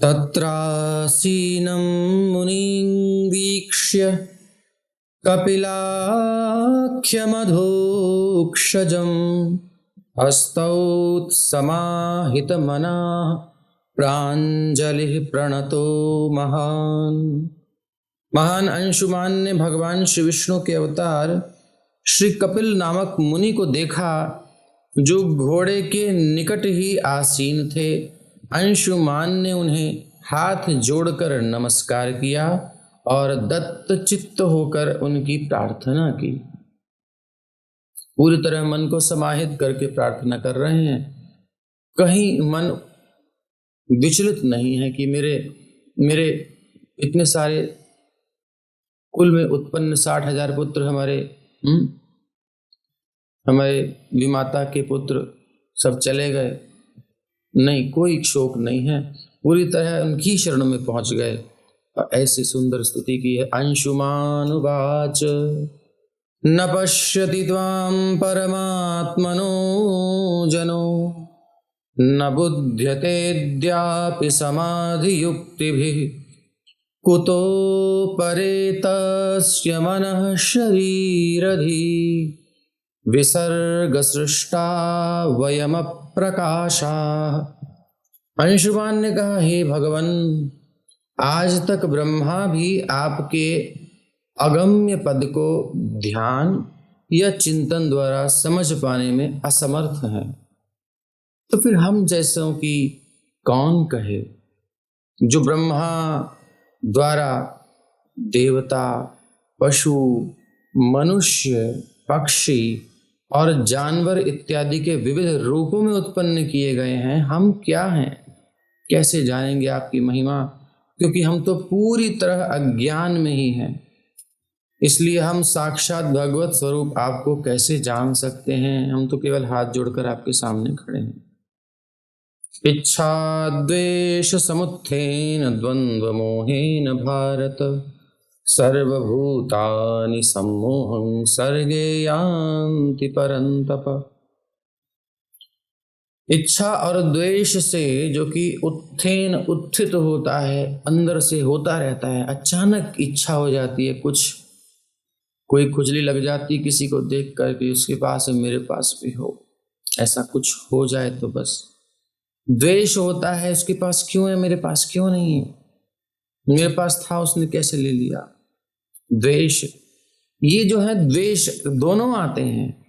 तत्रासीनं मुनिं वीक्ष्य कपिलाख्यमधोक्षजं हस्तौत्समाहितमनः प्राञ्जलिः प्रणतो महान्। महान अंशुमान ने भगवान श्री विष्णु के अवतार श्री कपिल नामक मुनि को देखा, जो घोड़े के निकट ही आसीन थे। अंशुमान ने उन्हें हाथ जोड़कर नमस्कार किया और दत्त चित्त होकर उनकी प्रार्थना की। पूरी तरह मन को समाहित करके प्रार्थना कर रहे हैं। कहीं मन विचलित नहीं है कि मेरे इतने सारे कुल में उत्पन्न 60,000 पुत्र हमारे विमाता के पुत्र सब चले गए। नहीं, कोई शोक नहीं है, पूरी तरह उनकी शरण में पहुंच गए। और ऐसी सुंदर स्तुति की है। अंशुमानुवाच न पश्यति त्वां परमात्मनो जनो न बुध्यतेऽद्यापि समाधियुक्तिभिः कुतो परेतस्य मनः शरीरधि विसर्गसृष्टा वयमप्रकाशाः। अंशुमान ने कहा, हे भगवन, आज तक ब्रह्मा भी आपके अगम्य पद को ध्यान या चिंतन द्वारा समझ पाने में असमर्थ हैं, तो फिर हम जैसों की कौन कहे। जो ब्रह्मा द्वारा देवता, पशु, मनुष्य, पक्षी और जानवर इत्यादि के विविध रूपों में उत्पन्न किए गए हैं, हम क्या हैं, कैसे जानेंगे आपकी महिमा, क्योंकि हम तो पूरी तरह अज्ञान में ही हैं। इसलिए हम साक्षात भगवत स्वरूप आपको कैसे जान सकते हैं। हम तो केवल हाथ जोड़कर आपके सामने खड़े हैं। इच्छा द्वेष समुत्थेन द्वंद्व मोहेन भारत सर्वभूतानि सम्मोहं सर्गे यान्ति परन्तप। इच्छा और द्वेष से जो कि उत्थेन उत्थित होता है, अंदर से होता रहता है। अचानक इच्छा हो जाती है, कोई खुजली लग जाती किसी को देख कर कि उसके पास है, मेरे पास भी हो, ऐसा कुछ हो जाए तो बस। द्वेष होता है, उसके पास क्यों है, मेरे पास क्यों नहीं है, मेरे पास था उसने कैसे ले लिया। द्वेष, ये जो है द्वेष दोनों आते हैं,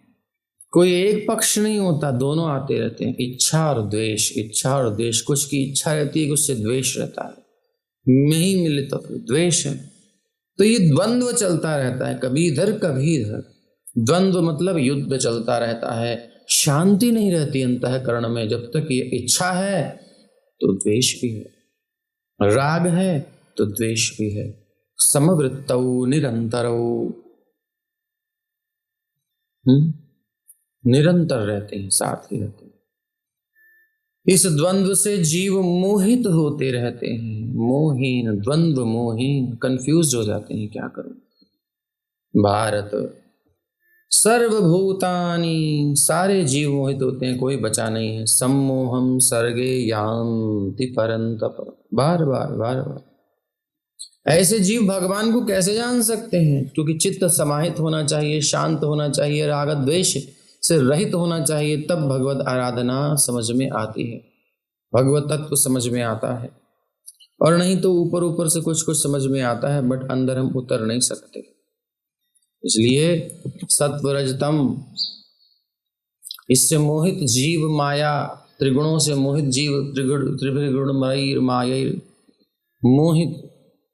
कोई एक पक्ष नहीं होता, दोनों आते रहते हैं। इच्छा और द्वेष, इच्छा और द्वेष। कुछ की इच्छा रहती है, उससे द्वेष रहता है, नहीं मिले तो फिर द्वेष है। तो ये द्वंद्व चलता रहता है, कभी इधर कभी इधर। द्वंद्व मतलब युद्ध चलता रहता है, शांति नहीं रहती अंतःकरण में। जब तक ये इच्छा है तो द्वेष भी है, राग है तो द्वेष भी है। समवृत्तौ निरंतरौ, निरंतर रहते हैं, साथ ही रहते हैं। इस द्वंद्व से जीव मोहित होते रहते हैं। मोहीन, द्वंद्व मोहीन, कंफ्यूज हो जाते हैं, क्या करूं। भारत सर्वभूतानि, सारे जीव मोहित होते हैं, कोई बचा नहीं है। सम्मोहम सर्गे यान्ति परन्तप। बार बार बार बार ऐसे जीव भगवान को कैसे जान सकते हैं, क्योंकि चित्त समाहित होना चाहिए, शांत होना चाहिए, राग द्वेष से रहित होना चाहिए, तब भगवत आराधना समझ में आती है, भगवत तत्व समझ में आता है। और नहीं तो ऊपर ऊपर से कुछ कुछ समझ में आता है, बट अंदर हम उतर नहीं सकते। इसलिए सत्व रजतम, इससे मोहित जीव माया, त्रिगुणों से मोहित जीव, त्रिगुणमयी माया मोहित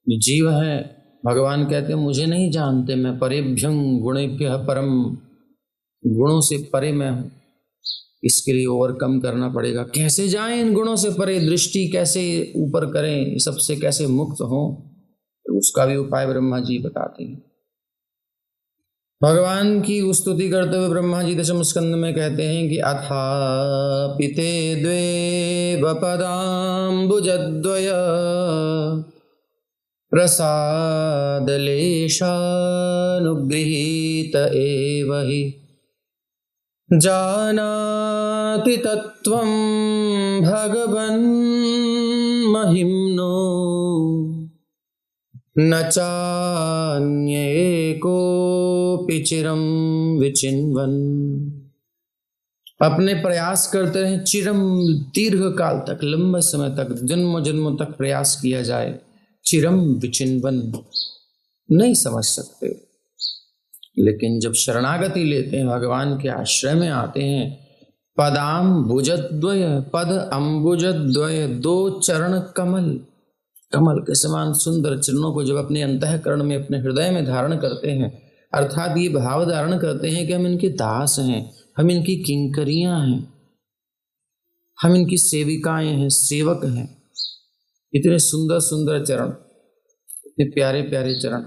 जीव है। भगवान कहते हैं मुझे नहीं जानते, मैं परेभ्यं गुणेभ्यः परम, गुणों से परे मैं हूं। इसके लिए ओवरकम करना पड़ेगा। कैसे जाएं इन गुणों से परे, दृष्टि कैसे ऊपर करें, सबसे कैसे मुक्त हों, तो उसका भी उपाय ब्रह्मा जी बताते हैं। भगवान की स्तुति करते हुए ब्रह्मा जी दशम स्कंद में कहते हैं कि अथापि ते द्वे वपदाम्बुजद्वय प्रसादलेशानुगृहीत एव हि जानाति तत्त्वं भगवन् महिम्नो न चान्ये कोऽपि चिरं विचिन्वन्। अपने प्रयास करते रहें चिरम, दीर्घ काल तक, लंबे समय तक, जन्मों जन्मों तक प्रयास किया जाए, चिरम विचिन्वन, नहीं समझ सकते। लेकिन जब शरणागति लेते हैं, भगवान के आश्रय में आते हैं, पदाम्बुजद्वय, पद अम्बुजद्वय, दो चरण कमल, कमल के समान सुंदर चरणों को जब अपने अंतःकरण में, अपने हृदय में धारण करते हैं, अर्थात ये भाव धारण करते हैं कि हम इनके दास हैं, हम इनकी किंकरियां हैं, हम इनकी सेविकाएं हैं, सेवक हैं। इतने सुंदर सुंदर चरण, इतने प्यारे प्यारे चरण,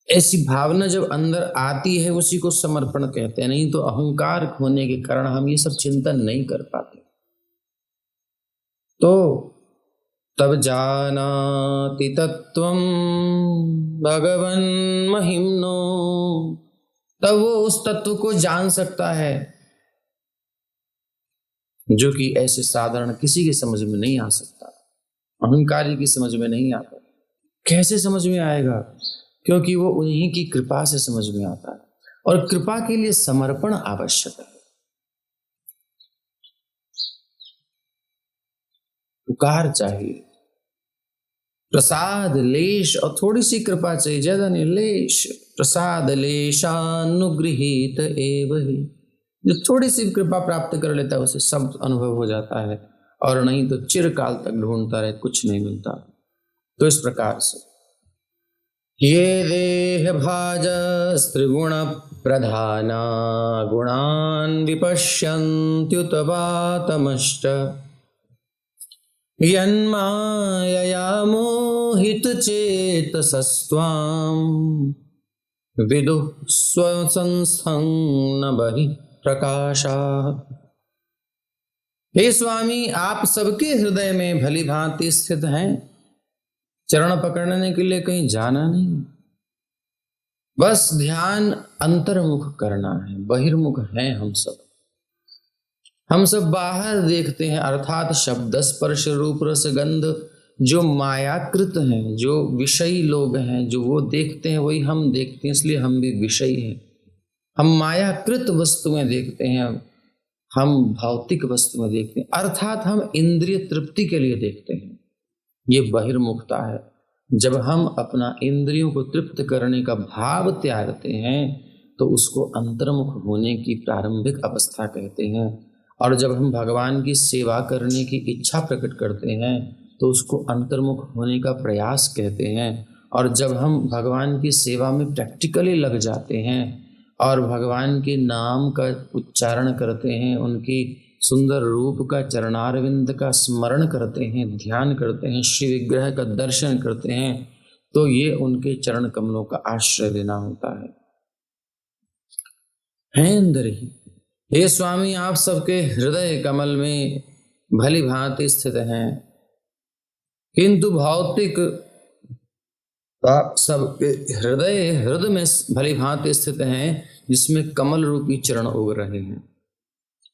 ऐसी भावना जब अंदर आती है उसी को समर्पण कहते हैं। नहीं तो अहंकार होने के कारण हम ये सब चिंतन नहीं कर पाते। तो तब जानाति तत्त्वं भगवन् महिम्नो, तब वो उस तत्व को जान सकता है जो कि ऐसे साधारण किसी के समझ में नहीं आ सकता, अहंकारी की समझ में नहीं आता। कैसे समझ में आएगा? क्योंकि वो उन्हीं की कृपा से समझ में आता है, और कृपा के लिए समर्पण आवश्यक है, पुकार चाहिए, प्रसाद लेश और थोड़ी सी कृपा चाहिए, ज्यादा नहीं, लेश प्रसाद लेशानुगृहीत एव हि। जो थोड़ी सी कृपा प्राप्त कर लेता है उसे सब अनुभव हो जाता है, और नहीं तो चिरकाल तक ढूंढता रहे, कुछ नहीं मिलता। तो इस प्रकार से ये देह भाजस्त्रिगुण प्रधाना गुणान् विपश्यन्त्युत वातमश्च यन्मायया मोहितचेतसस्त्वां विदुः स्वसंस्थं न बहिः प्रकाशात्। हे स्वामी, आप सबके हृदय में भली भांति स्थित हैं, चरण पकड़ने के लिए कहीं जाना नहीं, बस ध्यान अंतर्मुख करना है। बहिर्मुख हैं हम सब बाहर देखते हैं, अर्थात शब्द स्पर्श रूप रस गंध, जो मायाकृत हैं, जो विषयी लोग हैं, जो वो देखते हैं वही हम देखते हैं, इसलिए हम भी विषयी हैं। हम मायाकृत वस्तुएं देखते हैं, हम भौतिक वस्तुएं देखते हैं, अर्थात हम इंद्रिय तृप्ति के लिए देखते हैं। ये बहिर्मुखता है। जब हम अपना इंद्रियों को तृप्त करने का भाव त्यागते हैं तो उसको अंतर्मुख होने की प्रारंभिक अवस्था कहते हैं। और जब हम भगवान की सेवा करने की इच्छा प्रकट करते हैं तो उसको अंतर्मुख होने का प्रयास कहते हैं। और जब हम भगवान की सेवा में प्रैक्टिकली लग जाते हैं और भगवान के नाम का उच्चारण करते हैं, उनकी सुंदर रूप का, चरणारविंद का स्मरण करते हैं, ध्यान करते हैं, श्री विग्रह का दर्शन करते हैं, तो ये उनके चरण कमलों का आश्रय लेना होता है अंदर ही। हे स्वामी, आप सबके हृदय कमल में भली भांति स्थित हैं, किंतु भौतिक आप सबके हृदय में भली भांति स्थित हैं जिसमें कमल रूपी चरण उग रहे हैं,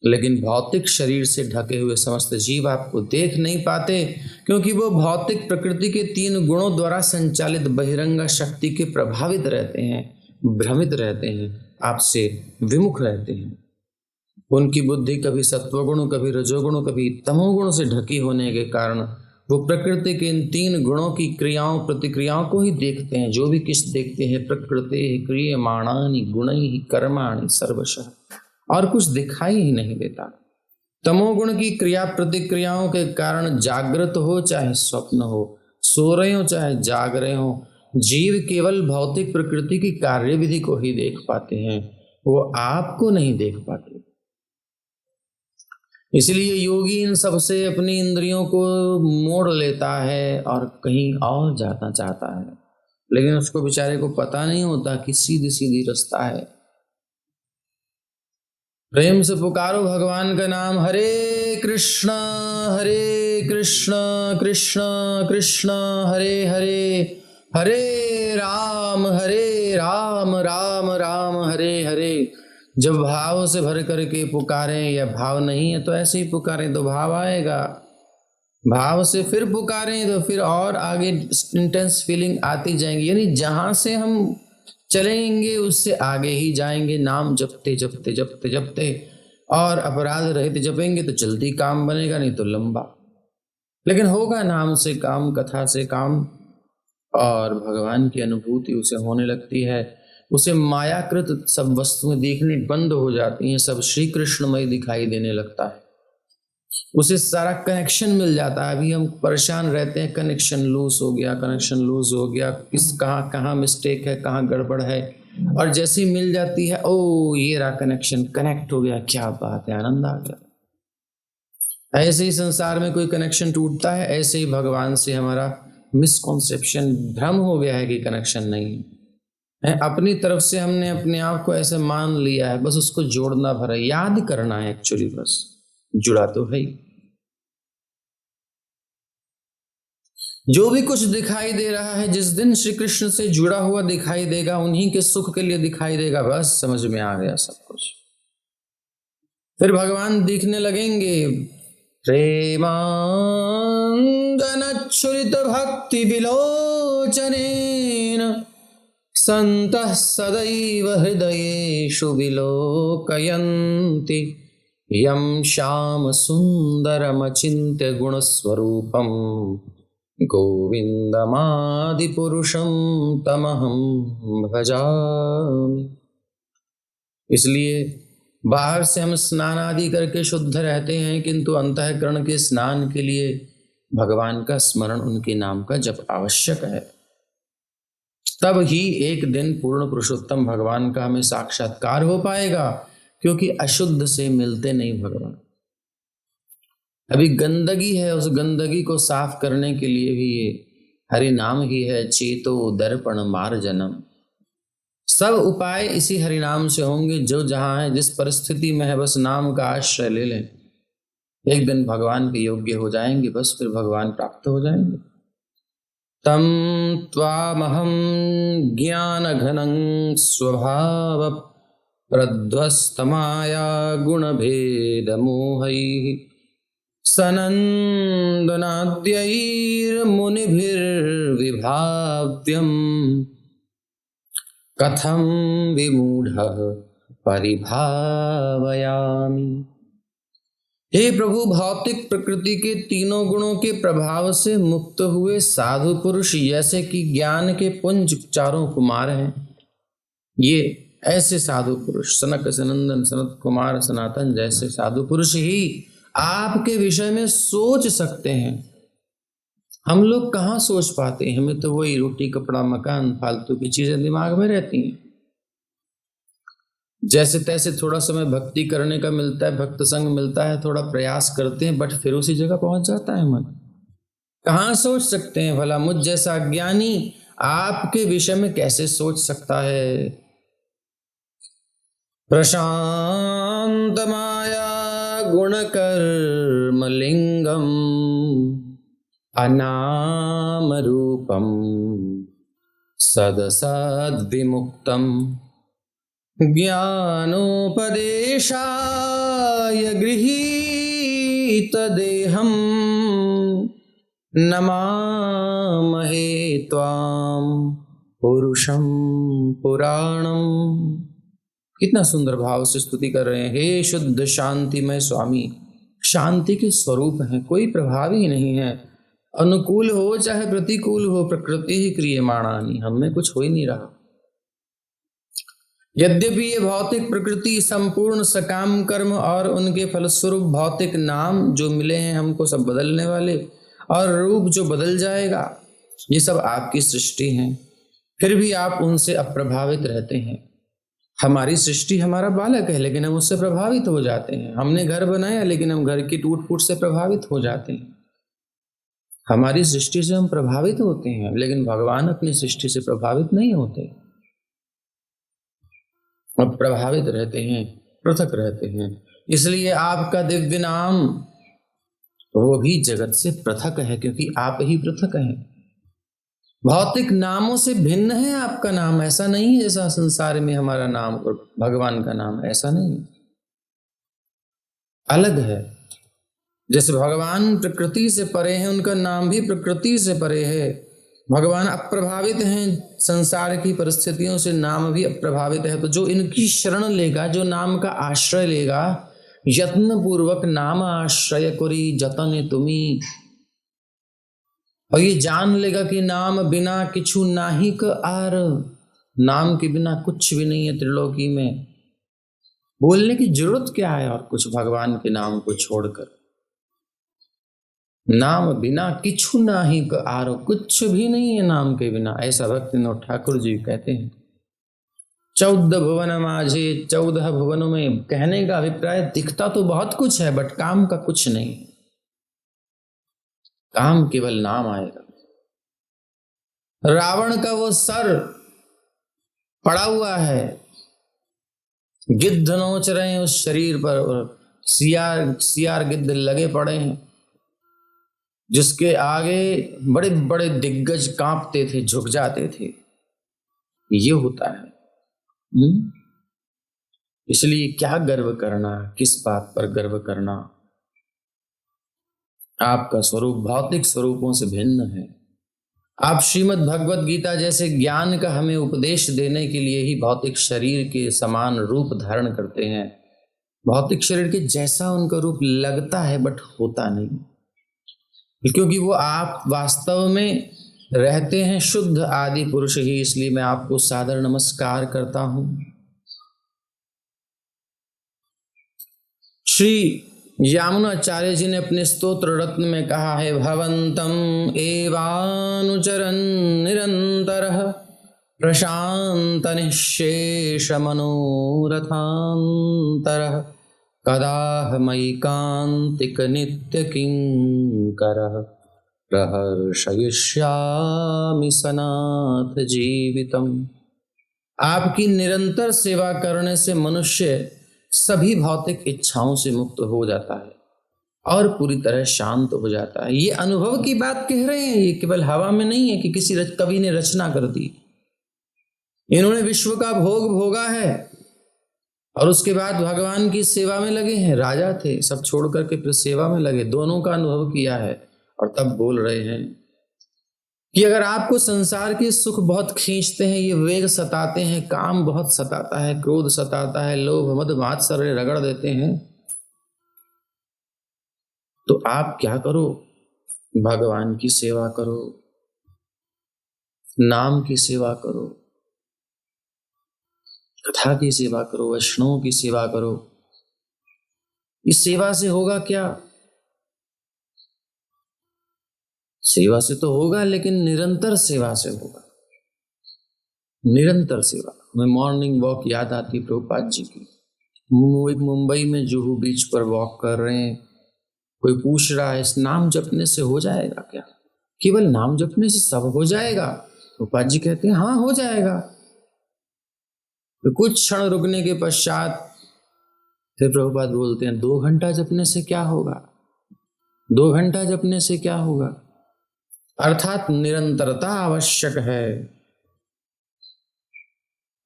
लेकिन भौतिक शरीर से ढके हुए समस्त जीव आपको देख नहीं पाते, क्योंकि वो भौतिक प्रकृति के 3 गुणों द्वारा संचालित बहिरंग शक्ति के प्रभावित रहते हैं, भ्रमित रहते हैं, आपसे विमुख रहते हैं। उनकी बुद्धि कभी सत्वगुण, कभी रजोगुण, कभी तमोगुण से ढकी होने के कारण वो प्रकृति के इन 3 गुणों की क्रियाओं प्रतिक्रियाओं को ही देखते हैं। जो भी किस देखते हैं, प्रकृति क्रियमाणानि गुणैः कर्माणि सर्वशः, और कुछ दिखाई ही नहीं देता। तमोगुण की क्रिया प्रतिक्रियाओं के कारण जागृत हो चाहे स्वप्न हो, सो रहे हो चाहे जाग रहे हो, जीव केवल भौतिक प्रकृति की कार्यविधि को ही देख पाते हैं, वो आपको नहीं देख पाते। इसलिए योगी इन सबसे अपनी इंद्रियों को मोड़ लेता है और कहीं और जाना चाहता है, लेकिन उसको बेचारे को पता नहीं होता कि सीधी सीधी रास्ता है। प्रेम से पुकारो भगवान का नाम, हरे कृष्णा कृष्ण कृष्ण हरे हरे, हरे राम राम राम हरे हरे। जब भाव से भर करके पुकारें, या भाव नहीं है तो ऐसे ही पुकारें तो भाव आएगा। भाव से फिर पुकारें तो फिर और आगे इंटेंस फीलिंग आती जाएंगी, यानी जहां से हम चलेंगे उससे आगे ही जाएंगे। नाम जपते जपते जपते जपते और अपराध रहित जपेंगे तो जल्दी काम बनेगा, नहीं तो लंबा। लेकिन होगा नाम से काम, कथा से काम, और भगवान की अनुभूति उसे होने लगती है। उसे मायाकृत सब वस्तुएं देखनी बंद हो जाती हैं, सब श्री कृष्णमय दिखाई देने लगता है। उसे सारा कनेक्शन मिल जाता है। अभी हम परेशान रहते हैं, कनेक्शन लूज हो गया, कनेक्शन लूज हो गया, किस कहाँ कहाँ मिस्टेक है, कहाँ गड़बड़ है, और जैसे ही मिल जाती है, ओ ये रहा कनेक्शन, कनेक्ट हो गया, क्या बात है, आनंद आ गया। ऐसे ही संसार में कोई कनेक्शन टूटता है, ऐसे ही भगवान से हमारा मिसकॉन्सेप्शन, भ्रम हो गया है कि कनेक्शन नहीं है। अपनी तरफ से हमने अपने आप को ऐसे मान लिया है, बस उसको जोड़ना भर है, याद करना है, एक्चुअली बस जुड़ा तो है ही। जो भी कुछ दिखाई दे रहा है, जिस दिन श्री कृष्ण से जुड़ा हुआ दिखाई देगा, उन्हीं के सुख के लिए दिखाई देगा, बस समझ में आ गया सब कुछ। फिर भगवान दिखने लगेंगे। प्रेमांगनच्छुरित भक्ति विलोचनेन सन्तः सदैव हृदयेषु विलोकयन्ति यं श्याम सुन्दरमचिन्त्य गुणस्वरूपं गोविन्दमादिपुरुषं तमहं भजामि। इसलिए बाहर से हम स्नान आदि करके शुद्ध रहते हैं, किंतु अंतःकरण के स्नान के लिए भगवान का स्मरण, उनके नाम का जप आवश्यक है। तब ही एक दिन पूर्ण पुरुषोत्तम भगवान का हमें साक्षात्कार हो पाएगा, क्योंकि अशुद्ध से मिलते नहीं भगवान। अभी गंदगी है, उस गंदगी को साफ करने के लिए भी ये हरि नाम ही है। चेतो दर्पण मार्जनम, सब उपाय इसी हरिनाम से होंगे। जो जहां है, जिस परिस्थिति में है, बस नाम का आश्रय ले लें, एक दिन भगवान के योग्य हो जाएंगे, बस फिर भगवान प्राप्त हो जाएंगे। तम त्वामहं ज्ञान घनं स्वभाव प्रध्वस्तमाया गुण भेद मोहैः सनन्दनाद्यैर्मुनिभिर्विभाव्यम् कथं विमूढ़ः परिभावयामि। हे प्रभु, भौतिक प्रकृति के तीनों गुणों के प्रभाव से मुक्त हुए साधु पुरुष, जैसे कि ज्ञान के पुंज चारों कुमार हैं, ये ऐसे साधु पुरुष, सनक सनंदन सनत कुमार सनातन जैसे साधु पुरुष ही आपके विषय में सोच सकते हैं। हम लोग कहाँ सोच पाते हैं, हमें तो वही रोटी कपड़ा मकान फालतू की चीजें दिमाग में रहती हैं। जैसे तैसे थोड़ा समय भक्ति करने का मिलता है, भक्त संग मिलता है, थोड़ा प्रयास करते हैं, बट फिर उसी जगह पहुंच जाता है मन। कहाँ सोच सकते हैं भला? मुझ जैसा अज्ञानी आपके विषय में कैसे सोच सकता है? प्रशांत माया गुण कर्म लिंगम अनाम रूपम सदसद्विमुक्तम ज्ञानोपदेशाय गृहीत देहम नमामहे त्वाम पुरुषं पुराणम। कितना सुंदर भाव से स्तुति कर रहे हैं। हे शुद्ध शांतिमय स्वामी, शांति के स्वरूप हैं, कोई प्रभाव ही नहीं है। अनुकूल हो चाहे प्रतिकूल हो, प्रकृति ही क्रियमाणानि, हमें कुछ हो ही नहीं रहा। यद्यपि ये भौतिक प्रकृति संपूर्ण सकाम कर्म और उनके फलस्वरूप भौतिक नाम जो मिले हैं हमको, सब बदलने वाले, और रूप जो बदल जाएगा, ये सब आपकी सृष्टि है, फिर भी आप उनसे अप्रभावित रहते हैं। हमारी सृष्टि हमारा बालक है, लेकिन हम उससे प्रभावित हो जाते हैं। हमने घर बनाया, लेकिन हम घर की टूट फूट से प्रभावित हो जाते हैं। हमारी सृष्टि से हम प्रभावित होते हैं, लेकिन भगवान अपनी सृष्टि से प्रभावित नहीं होते। अब प्रभावित रहते हैं, पृथक रहते हैं। इसलिए आपका दिव्य नाम वो भी जगत से पृथक है, क्योंकि आप ही पृथक हैं। भौतिक नामों से भिन्न है आपका नाम। ऐसा नहीं है जैसा संसार में हमारा नाम और भगवान का नाम, ऐसा नहीं, अलग है। जैसे भगवान प्रकृति से परे हैं, उनका नाम भी प्रकृति से परे है। भगवान अप्रभावित हैं संसार की परिस्थितियों से, नाम भी अप्रभावित है। तो जो इनकी शरण लेगा, जो नाम का आश्रय लेगा, यत्न पूर्वक नाम आश्रय करी जतन तुम्ही, और ये जान लेगा कि नाम बिना किछु नाहिक आर, नाम के बिना कुछ भी नहीं है त्रिलोकी में। बोलने की जरूरत क्या है और कुछ भगवान के नाम को छोड़कर। नाम बिना किछु नाहिक आरो, कुछ भी नहीं है नाम के बिना, ऐसा भक्तिनाथ ठाकुर जी कहते हैं। 14 भुवन माझे, 14 भुवनों में, कहने का अभिप्राय दिखता तो बहुत कुछ है बट काम का कुछ नहीं। काम केवल नाम आएगा। रावण का वो सर पड़ा हुआ है, गिद्ध नोच रहे हैं उस शरीर पर, और सियार गिद्ध लगे पड़े हैं, जिसके आगे बड़े बड़े दिग्गज कांपते थे, झुक जाते थे। ये होता है। इसलिए क्या गर्व करना, किस बात पर गर्व करना। आपका स्वरूप भौतिक स्वरूपों से भिन्न है। आप श्रीमद् भगवत गीता जैसे ज्ञान का हमें उपदेश देने के लिए ही भौतिक शरीर के समान रूप धारण करते हैं। भौतिक शरीर के जैसा उनका रूप लगता है बट होता नहीं, क्योंकि वो आप वास्तव में रहते हैं शुद्ध आदि पुरुष ही। इसलिए मैं आपको सादर नमस्कार करता हूं। श्री यामुनाचार्य जी ने अपने स्तोत्र रत्न में कहा है, भवन्तम एवानुचरन् निरन्तरः प्रशांत निःशेष मनोरथान्तरः कदाहमैकान्तिक नित्य किंकरः प्रहर्षयिष्यामि सनाथ जीवितम्। आपकी निरंतर सेवा करने से मनुष्य सभी भौतिक इच्छाओं से मुक्त हो जाता है और पूरी तरह शांत हो जाता है। ये अनुभव की बात कह रहे हैं, ये केवल हवा में नहीं है कि किसी कवि ने रचना कर दी। इन्होंने विश्व का भोग भोगा है और उसके बाद भगवान की सेवा में लगे हैं। राजा थे, सब छोड़ करके फिर सेवा में लगे, दोनों का अनुभव किया है और तब बोल रहे हैं कि अगर आपको संसार के सुख बहुत खींचते हैं, ये वेग सताते हैं, काम बहुत सताता है, क्रोध सताता है, लोभ मद मात्सर्य रगड़ देते हैं, तो आप क्या करो? भगवान की सेवा करो, नाम की सेवा करो, कथा की सेवा करो, वैष्णवों की सेवा करो। इस सेवा से होगा क्या? सेवा से तो होगा, लेकिन निरंतर सेवा से होगा। निरंतर सेवा। मैं मॉर्निंग वॉक याद आती प्रभुपाद जी की। मुंबई में जुहू बीच पर वॉक कर रहे हैं, कोई पूछ रहा है इस नाम जपने से हो जाएगा क्या? केवल नाम जपने से सब हो जाएगा? प्रभुपाद जी कहते हैं हाँ हो जाएगा। तो कुछ क्षण रुकने के पश्चात फिर प्रभुपाद बोलते हैं 2 घंटा जपने से क्या होगा? 2 घंटा जपने से क्या होगा? अर्थात निरंतरता आवश्यक है।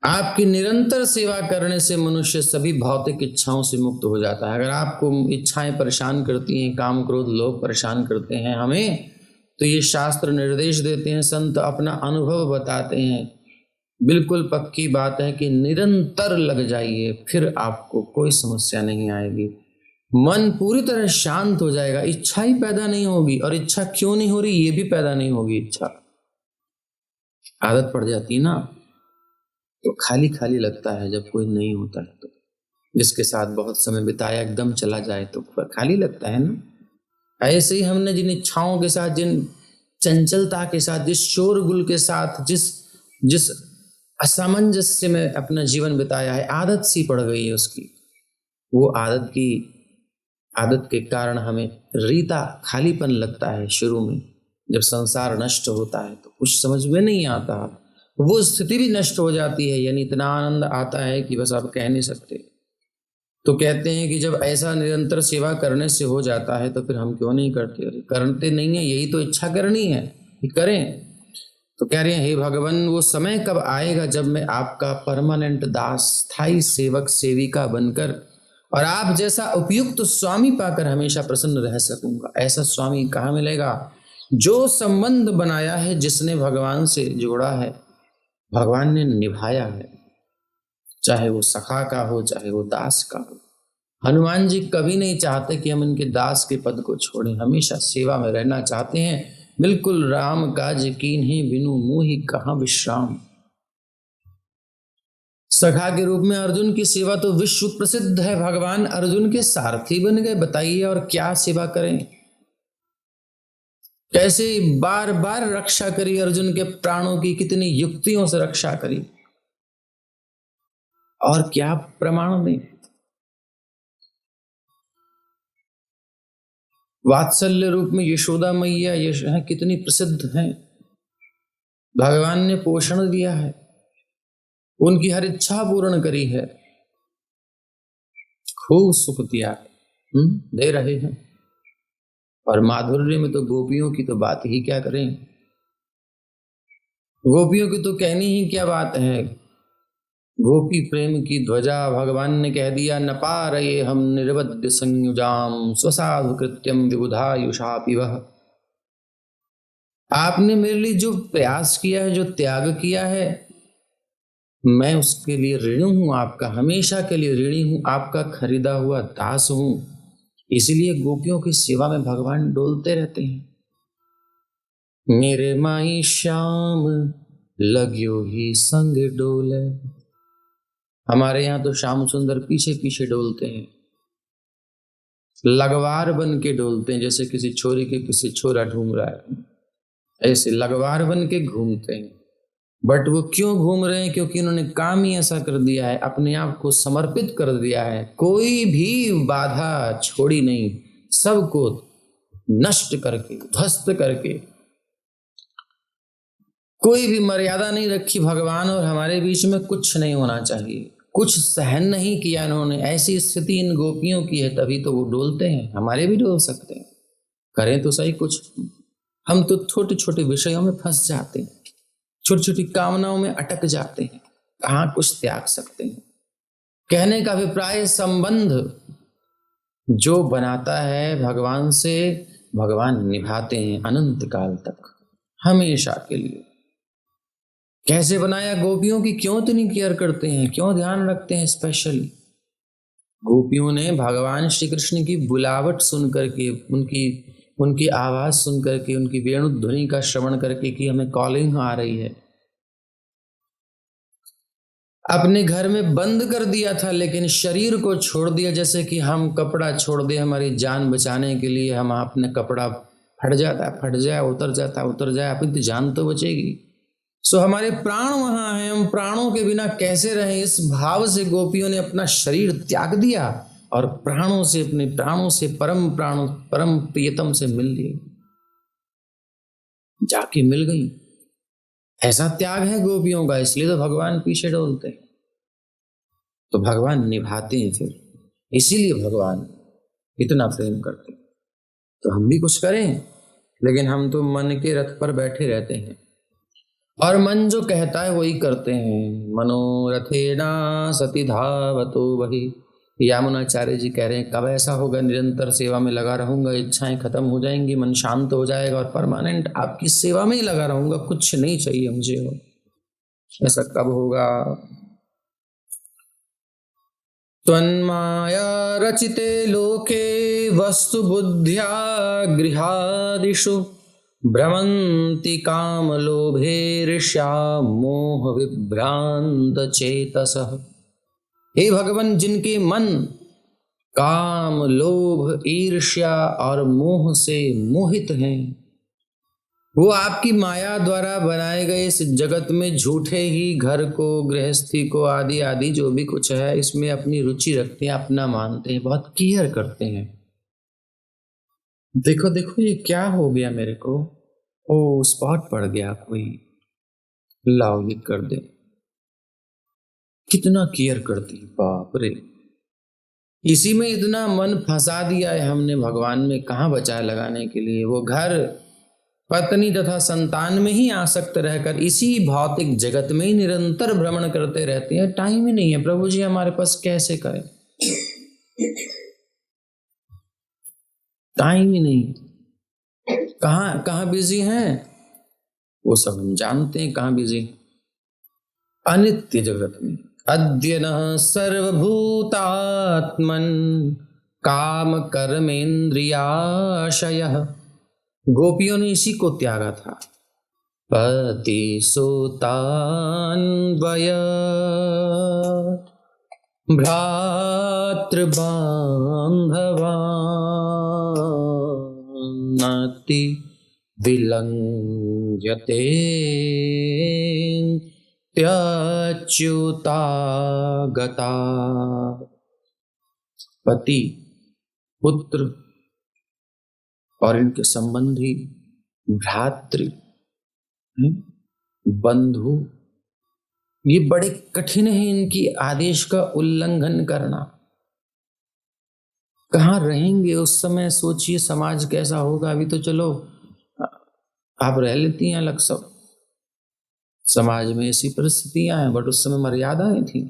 आपकी निरंतर सेवा करने से मनुष्य सभी भौतिक इच्छाओं से मुक्त हो जाता है। अगर आपको इच्छाएं परेशान करती हैं, काम क्रोध लोग परेशान करते हैं हमें, तो ये शास्त्र निर्देश देते हैं, संत अपना अनुभव बताते हैं। बिल्कुल पक्की बात है कि निरंतर लग जाइए, फिर आपको कोई समस्या नहीं आएगी। मन पूरी तरह शांत हो जाएगा, इच्छा ही पैदा नहीं होगी। और इच्छा क्यों नहीं हो रही ये भी पैदा नहीं होगी। इच्छा आदत पड़ जाती है ना, तो खाली खाली लगता है जब कोई नहीं होता है। तो जिसके साथ बहुत समय बिताया एकदम चला जाए तो खाली लगता है ना। ऐसे ही हमने जिन इच्छाओं के साथ, जिन चंचलता के साथ, जिस शोरगुल के साथ, जिस असामंजस्य में अपना जीवन बिताया है, आदत सी पड़ गई है उसकी। वो आदत के कारण हमें रीता खालीपन लगता है शुरू में। जब संसार नष्ट होता है तो कुछ समझ में नहीं आता, वो स्थिति भी नष्ट हो जाती है, यानी इतना आनंद आता है कि बस आप कह नहीं सकते। तो कहते हैं कि जब ऐसा निरंतर सेवा करने से हो जाता है तो फिर हम क्यों नहीं करते? अरे करते नहीं है, यही तो इच्छा करनी है कि करें। तो कह रहे हैं हे भगवान, वो समय कब आएगा जब मैं आपका परमानेंट दास, स्थायी सेवक सेविका बनकर और आप जैसा उपयुक्त स्वामी पाकर हमेशा प्रसन्न रह सकूंगा। ऐसा स्वामी कहाँ मिलेगा? जो संबंध बनाया है, जिसने भगवान से जोड़ा है, भगवान ने निभाया है, चाहे वो सखा का हो, चाहे वो दास का हो। हनुमान जी कभी नहीं चाहते कि हम इनके दास के पद को छोड़ें, हमेशा सेवा में रहना चाहते हैं। बिल्कुल राम काज कीन्ही बिनु मोहि कहाँ विश्राम। सखा के रूप में अर्जुन की सेवा तो विश्व प्रसिद्ध है। भगवान अर्जुन के सारथी बन गए। बताइए और क्या सेवा करें, कैसे बार बार रक्षा करी अर्जुन के प्राणों की, कितनी युक्तियों से रक्षा करी, और क्या प्रमाण दें। वात्सल्य रूप में यशोदा मैया है, कितनी प्रसिद्ध हैं। भगवान ने पोषण दिया है, उनकी हर इच्छा पूर्ण करी है, खूब सुख दिया है, दे रहे हैं। और माधुर्य में तो गोपियों की तो बात ही क्या करें। गोपियों की तो कहनी ही क्या बात है। गोपी प्रेम की ध्वजा भगवान ने कह दिया, न पा रहे हम निर्वद्य संयुजाम स्वसाधु कृत्यम विबुधायुषापि वह। आपने मेरे लिए जो प्रयास किया है, जो त्याग किया है, मैं उसके लिए ऋणी हूं, आपका हमेशा के लिए ऋणी हूं, आपका खरीदा हुआ दास हूं। इसलिए गोपियों की सेवा में भगवान डोलते रहते हैं। मेरे माई श्याम लग्यो ही संग डोले। हमारे यहाँ तो श्याम सुंदर पीछे पीछे डोलते हैं, लगवार बन के डोलते हैं। जैसे किसी छोरी के किसी छोरा ढूंढ रहा है, ऐसे लगवार बन के घूमते हैं। बट वो क्यों घूम रहे हैं? क्योंकि उन्होंने काम ही ऐसा कर दिया है, अपने आप को समर्पित कर दिया है, कोई भी बाधा छोड़ी नहीं, सबको नष्ट करके, ध्वस्त करके, कोई भी मर्यादा नहीं रखी। भगवान और हमारे बीच में कुछ नहीं होना चाहिए, कुछ सहन नहीं किया इन्होंने। ऐसी स्थिति इन गोपियों की है, तभी तो वो डोलते हैं। हमारे भी डोल सकते हैं, करें तो सही कुछ। हम तो छोटे छोटे विषयों में फंस जाते हैं, छोटी छोटी कामनाओं में अटक जाते हैं, कहाँ कुछ त्याग सकते हैं। कहने का अभिप्राय, संबंध जो बनाता है भगवान से, भगवान निभाते हैं अनंत काल तक, हमेशा के लिए। कैसे बनाया? गोपियों की क्यों इतनी केयर करते हैं, क्यों ध्यान रखते हैं स्पेशली? गोपियों ने भगवान श्री कृष्ण की बुलावट सुन करके, उनकी आवाज सुन करके, उनकी वेणु ध्वनि का श्रवण करके कि हमें कॉलिंग आ रही है, अपने घर में बंद कर दिया था, लेकिन शरीर को छोड़ दिया। जैसे कि हम कपड़ा छोड़ दे हमारी जान बचाने के लिए, हम अपने कपड़ा फट जाए, उतर जाए, अपनी जान तो बचेगी। सो हमारे प्राण वहां हैं, हम प्राणों के बिना कैसे रहें, इस भाव से गोपियों ने अपना शरीर त्याग दिया और प्राणों से, अपने प्राणों से परम प्रियतम से मिल लिए, जाके मिल गई। ऐसा त्याग है गोपियों का, इसलिए तो भगवान पीछे डोलते हैं, तो भगवान निभाते हैं फिर। इसीलिए भगवान इतना प्रेम करते हैं। तो हम भी कुछ करें, लेकिन हम तो मन के रथ पर बैठे रहते हैं, और मन जो कहता है वही करते हैं। मनोरथेना सती धावतो वही। यामुनाचार्य जी कह रहे हैं, कब ऐसा होगा, निरंतर सेवा में लगा रहूंगा, इच्छाएं खत्म हो जाएंगी, मन शांत हो जाएगा और परमानेंट आपकी सेवा में ही लगा रहूंगा, कुछ नहीं चाहिए मुझे और। ऐसा कब होगा? त्वन्माया रचिते लोके वस्तु बुद्ध्या गृहादिषु भ्रमन्ति काम लोभेर्ष्या मोह विभ्रांत चेतसः। हे भगवान, जिनके मन काम, लोभ, ईर्ष्या और मोह से मोहित हैं, वो आपकी माया द्वारा बनाए गए इस जगत में झूठे ही घर को, गृहस्थी को, आदि आदि जो भी कुछ है, इसमें अपनी रुचि रखते हैं, अपना मानते हैं, बहुत केयर करते हैं। देखो देखो ये क्या हो गया मेरे को, ओ स्पॉट पड़ गया कोई, लाओ ये कर दे। कितना केयर करती, बाप रे। इसी में इतना मन फंसा दिया है हमने भगवान में, कहाँ बचाए लगाने के लिए। वो घर, पत्नी तथा संतान में ही आसक्त रहकर इसी भौतिक जगत में ही निरंतर भ्रमण करते रहते हैं। टाइम ही नहीं है प्रभु जी हमारे पास, कैसे करें। टाइम ही नहीं। कहाँ कहाँ बिजी हैं वो सब हम जानते हैं, कहाँ बिजी। अनित्य जगत में अद्य न सर्वभूतात्मन काम कर्मेन्द्रियाशयः। गोपियों ने इसी को त्यागा था। पति सुतान्वय भ्रातृबान्धवान्नति विलङ्घ्यते त्यच्युतागता। पति, पुत्र और इनके संबंधी, भ्रातृ, बंधु, ये बड़े कठिन है इनकी आदेश का उल्लंघन करना। कहाँ रहेंगे उस समय, सोचिए समाज कैसा होगा। अभी तो चलो आप रह लेती हैं अलग, सब समाज में ऐसी परिस्थितियां हैं, बट उस समय मर्यादाएं थी।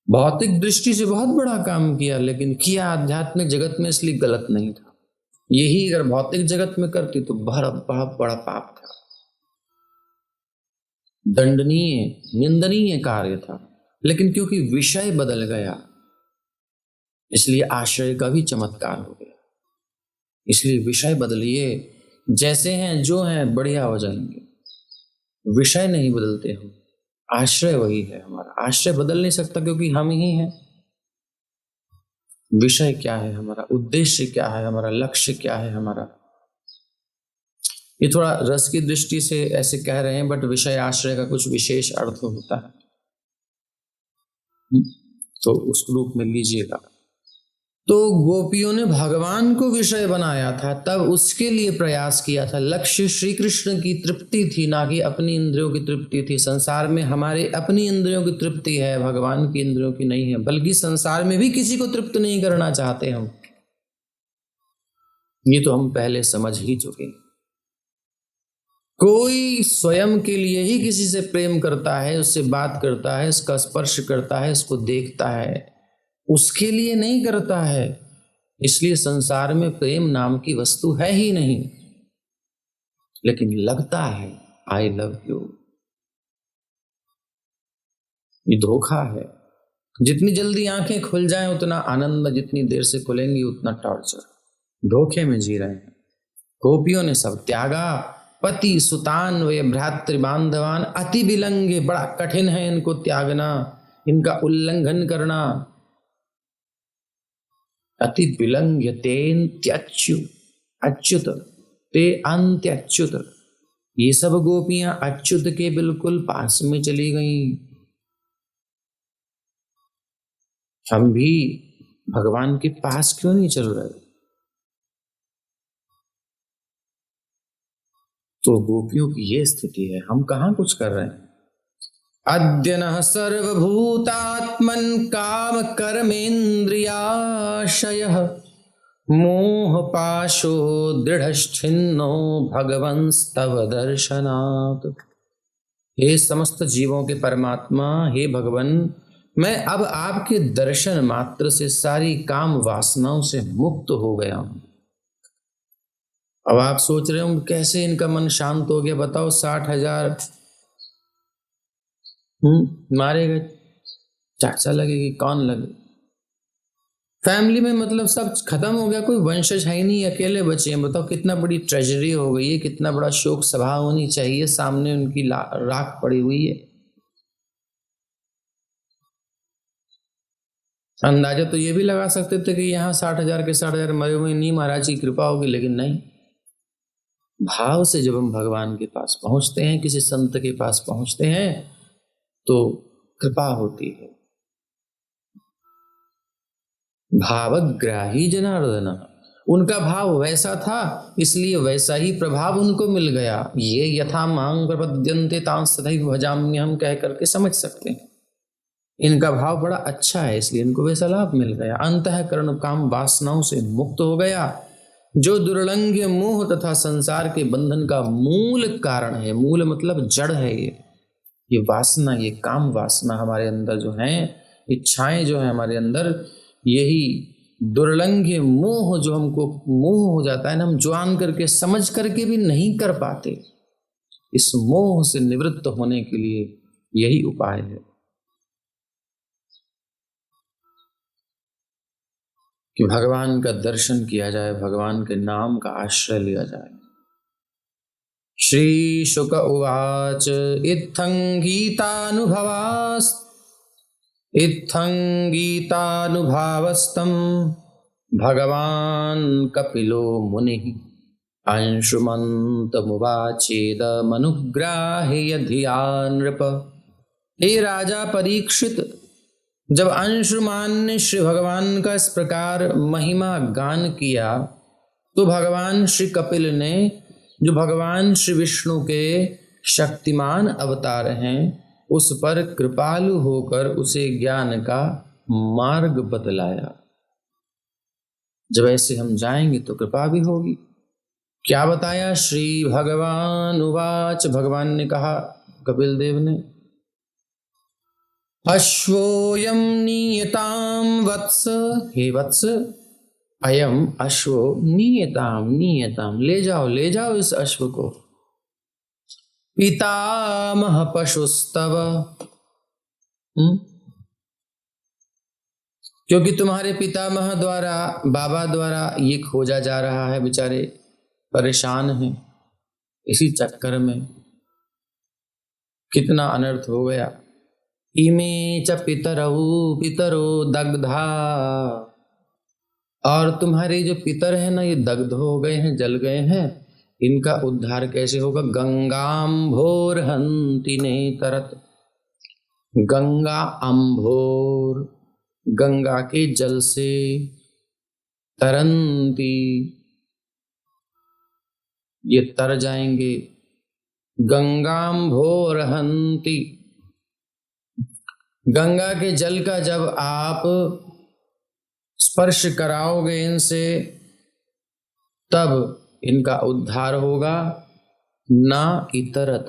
भौतिक दृष्टि से बहुत बड़ा काम किया, लेकिन किया आध्यात्मिक जगत में, इसलिए गलत नहीं था। यही अगर भौतिक जगत में करती तो बहुत बड़ा पाप था, दंडनीय, निंदनीय कार्य था। लेकिन क्योंकि विषय बदल गया, इसलिए आश्रय का भी चमत्कार हो गया। इसलिए विषय बदलिए, जैसे हैं जो हैं बढ़िया हो जाएंगे। विषय नहीं बदलते हम, आश्रय वही है हमारा। आश्रय बदल नहीं सकता क्योंकि हम ही हैं। विषय क्या है हमारा, उद्देश्य क्या है हमारा, लक्ष्य क्या है हमारा। ये थोड़ा रस की दृष्टि से ऐसे कह रहे हैं, बट विषय आश्रय का कुछ विशेष अर्थ होता है, तो उस रूप में लीजिएगा। तो गोपियों ने भगवान को विषय बनाया था, तब उसके लिए प्रयास किया था। लक्ष्य श्री कृष्ण की तृप्ति थी, ना कि अपनी इंद्रियों की तृप्ति थी। संसार में हमारे अपनी इंद्रियों की तृप्ति है, भगवान की इंद्रियों की नहीं है। बल्कि संसार में भी किसी को तृप्त नहीं करना चाहते हम, ये तो हम पहले समझ ही चुके। कोई स्वयं के लिए ही किसी से प्रेम करता है, उससे बात करता है, उसका स्पर्श करता है, उसको देखता है, उसके लिए नहीं करता है। इसलिए संसार में प्रेम नाम की वस्तु है ही नहीं। लेकिन लगता है आई लव यू, ये धोखा है। जितनी जल्दी आंखें खुल जाएं उतना आनंद, जितनी देर से खुलेंगी उतना टॉर्चर। धोखे में जी रहे हैं। गोपियों ने सब त्यागा। पति सुतान वे भ्रातृ बांधवान अति विलंघे, बड़ा कठिन है इनको त्यागना, इनका उल्लंघन करना। अति विलंघ्य तेन त्यच्यु अच्युत ते अंत्यच्युत। ये सब गोपियां अच्युत के बिल्कुल पास में चली गईं। हम भी भगवान के पास क्यों नहीं चल रहे? तो गोपियों की ये स्थिति है, हम कहां कुछ कर रहे हैं। अद्य नः सर्वभूतात्मन काम कर्मेन्द्रियाशयः मोह पाशो दृढ़श्छिन्नो भगवंस्तव दर्शनात्। हे समस्त जीवों के परमात्मा, हे भगवन, मैं अब आपके दर्शन मात्र से सारी काम वासनाओं से मुक्त हो गया हूं। अब आप सोच रहे हो कैसे इनका मन शांत हो गया, बताओ। 60,000 मारे गए, चाचा लगेगी, कौन लगे। फैमिली में मतलब सब खत्म हो गया, कोई वंशज है ही नहीं, अकेले बचे हैं। बताओ कितना बड़ी ट्रेजेडी हो गई है, कितना बड़ा शोक सभा होनी चाहिए, सामने उनकी राख पड़ी हुई है। अंदाजा तो ये भी लगा सकते थे कि यहाँ 60,000 के 60,000 मरे हुए, नहीं महाराज की कृपा होगी, लेकिन नहीं। भाव से जब हम भगवान के पास पहुंचते हैं, किसी संत के पास पहुंचते हैं, तो कृपा होती है। भावग्राही जनार्दन, उनका भाव वैसा था, इसलिए वैसा ही प्रभाव उनको मिल गया। ये यथा मांग प्रपद्यन्ते तांस तथैव भजाम्यहम् कह करके समझ सकते हैं। इनका भाव बड़ा अच्छा है, इसलिए इनको वैसा लाभ मिल गया। अंतःकरण काम वासनाओं से मुक्त हो गया, जो दुर्लंघ्य मोह तथा संसार के बंधन का मूल कारण है। मूल मतलब जड़ है। ये वासना, ये काम वासना हमारे अंदर जो है, इच्छाएं जो है हमारे अंदर, यही दुर्लंघ्य मोह जो हमको मोह हो जाता है ना, हम जान करके समझ करके भी नहीं कर पाते, इस मोह से निवृत्त होने के लिए यही उपाय है कि भगवान का दर्शन किया जाए, भगवान के नाम का आश्रय लिया जाए। श्री शुक उवाच इत्थं गीतानुभावस्तं भगवान् कपिलो मुनिः अंशुमन्तमुवाचेदमनुग्राह्य धिया नृप। हे राजा परीक्षित, जब अंशुमान ने श्री भगवान का इस प्रकार महिमा गान किया तो भगवान श्री कपिल ने, जो भगवान श्री विष्णु के शक्तिमान अवतार हैं, उस पर कृपालु होकर उसे ज्ञान का मार्ग बतलाया। जब ऐसे हम जाएंगे तो कृपा भी होगी। क्या बताया? श्री भगवान उवाच, भगवान ने कहा कपिल देव ने, अश्वोऽयं नीयतां वत्स, हे वत्स, अयम अश्वो नीयतां, ले जाओ इस अश्व को, पितामह पशुस्तव, क्योंकि तुम्हारे पितामह द्वारा, बाबा द्वारा ये खोजा जा रहा है, बेचारे परेशान हैं इसी चक्कर में, कितना अनर्थ हो गया। इमे च पितरो दग्धा, और तुम्हारे जो पितर हैं ना, ये दग्ध हो गए हैं, जल गए हैं, इनका उद्धार कैसे होगा? गंगाम्भोर हंति नेतरत, गंगा अम्भोर, गंगा के जल से, तरंती, ये तर जाएंगे, गंगाम्भोर हंति, गंगा के जल का जब आप स्पर्श कराओगे इनसे, तब इनका उद्धार होगा, ना इतरत,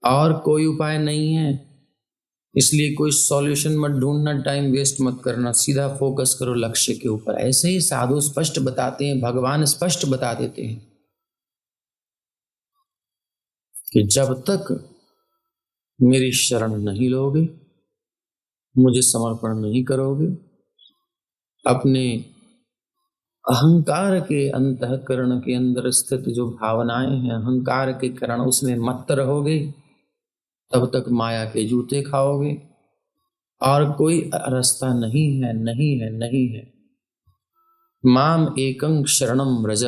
और कोई उपाय नहीं है। इसलिए कोई सॉल्यूशन मत ढूंढना, टाइम वेस्ट मत करना, सीधा फोकस करो लक्ष्य के ऊपर। ऐसे ही साधु स्पष्ट बताते हैं, भगवान स्पष्ट बता देते हैं कि जब तक मेरी शरण नहीं लोगे, मुझे समर्पण नहीं करोगे, अपने अहंकार के अंतःकरण के अंदर स्थित जो भावनाएं हैं, अहंकार के कारण उसमें मत रहोगे, तब तक माया के जूते खाओगे, और कोई रास्ता नहीं है। माम एकं शरणम व्रज,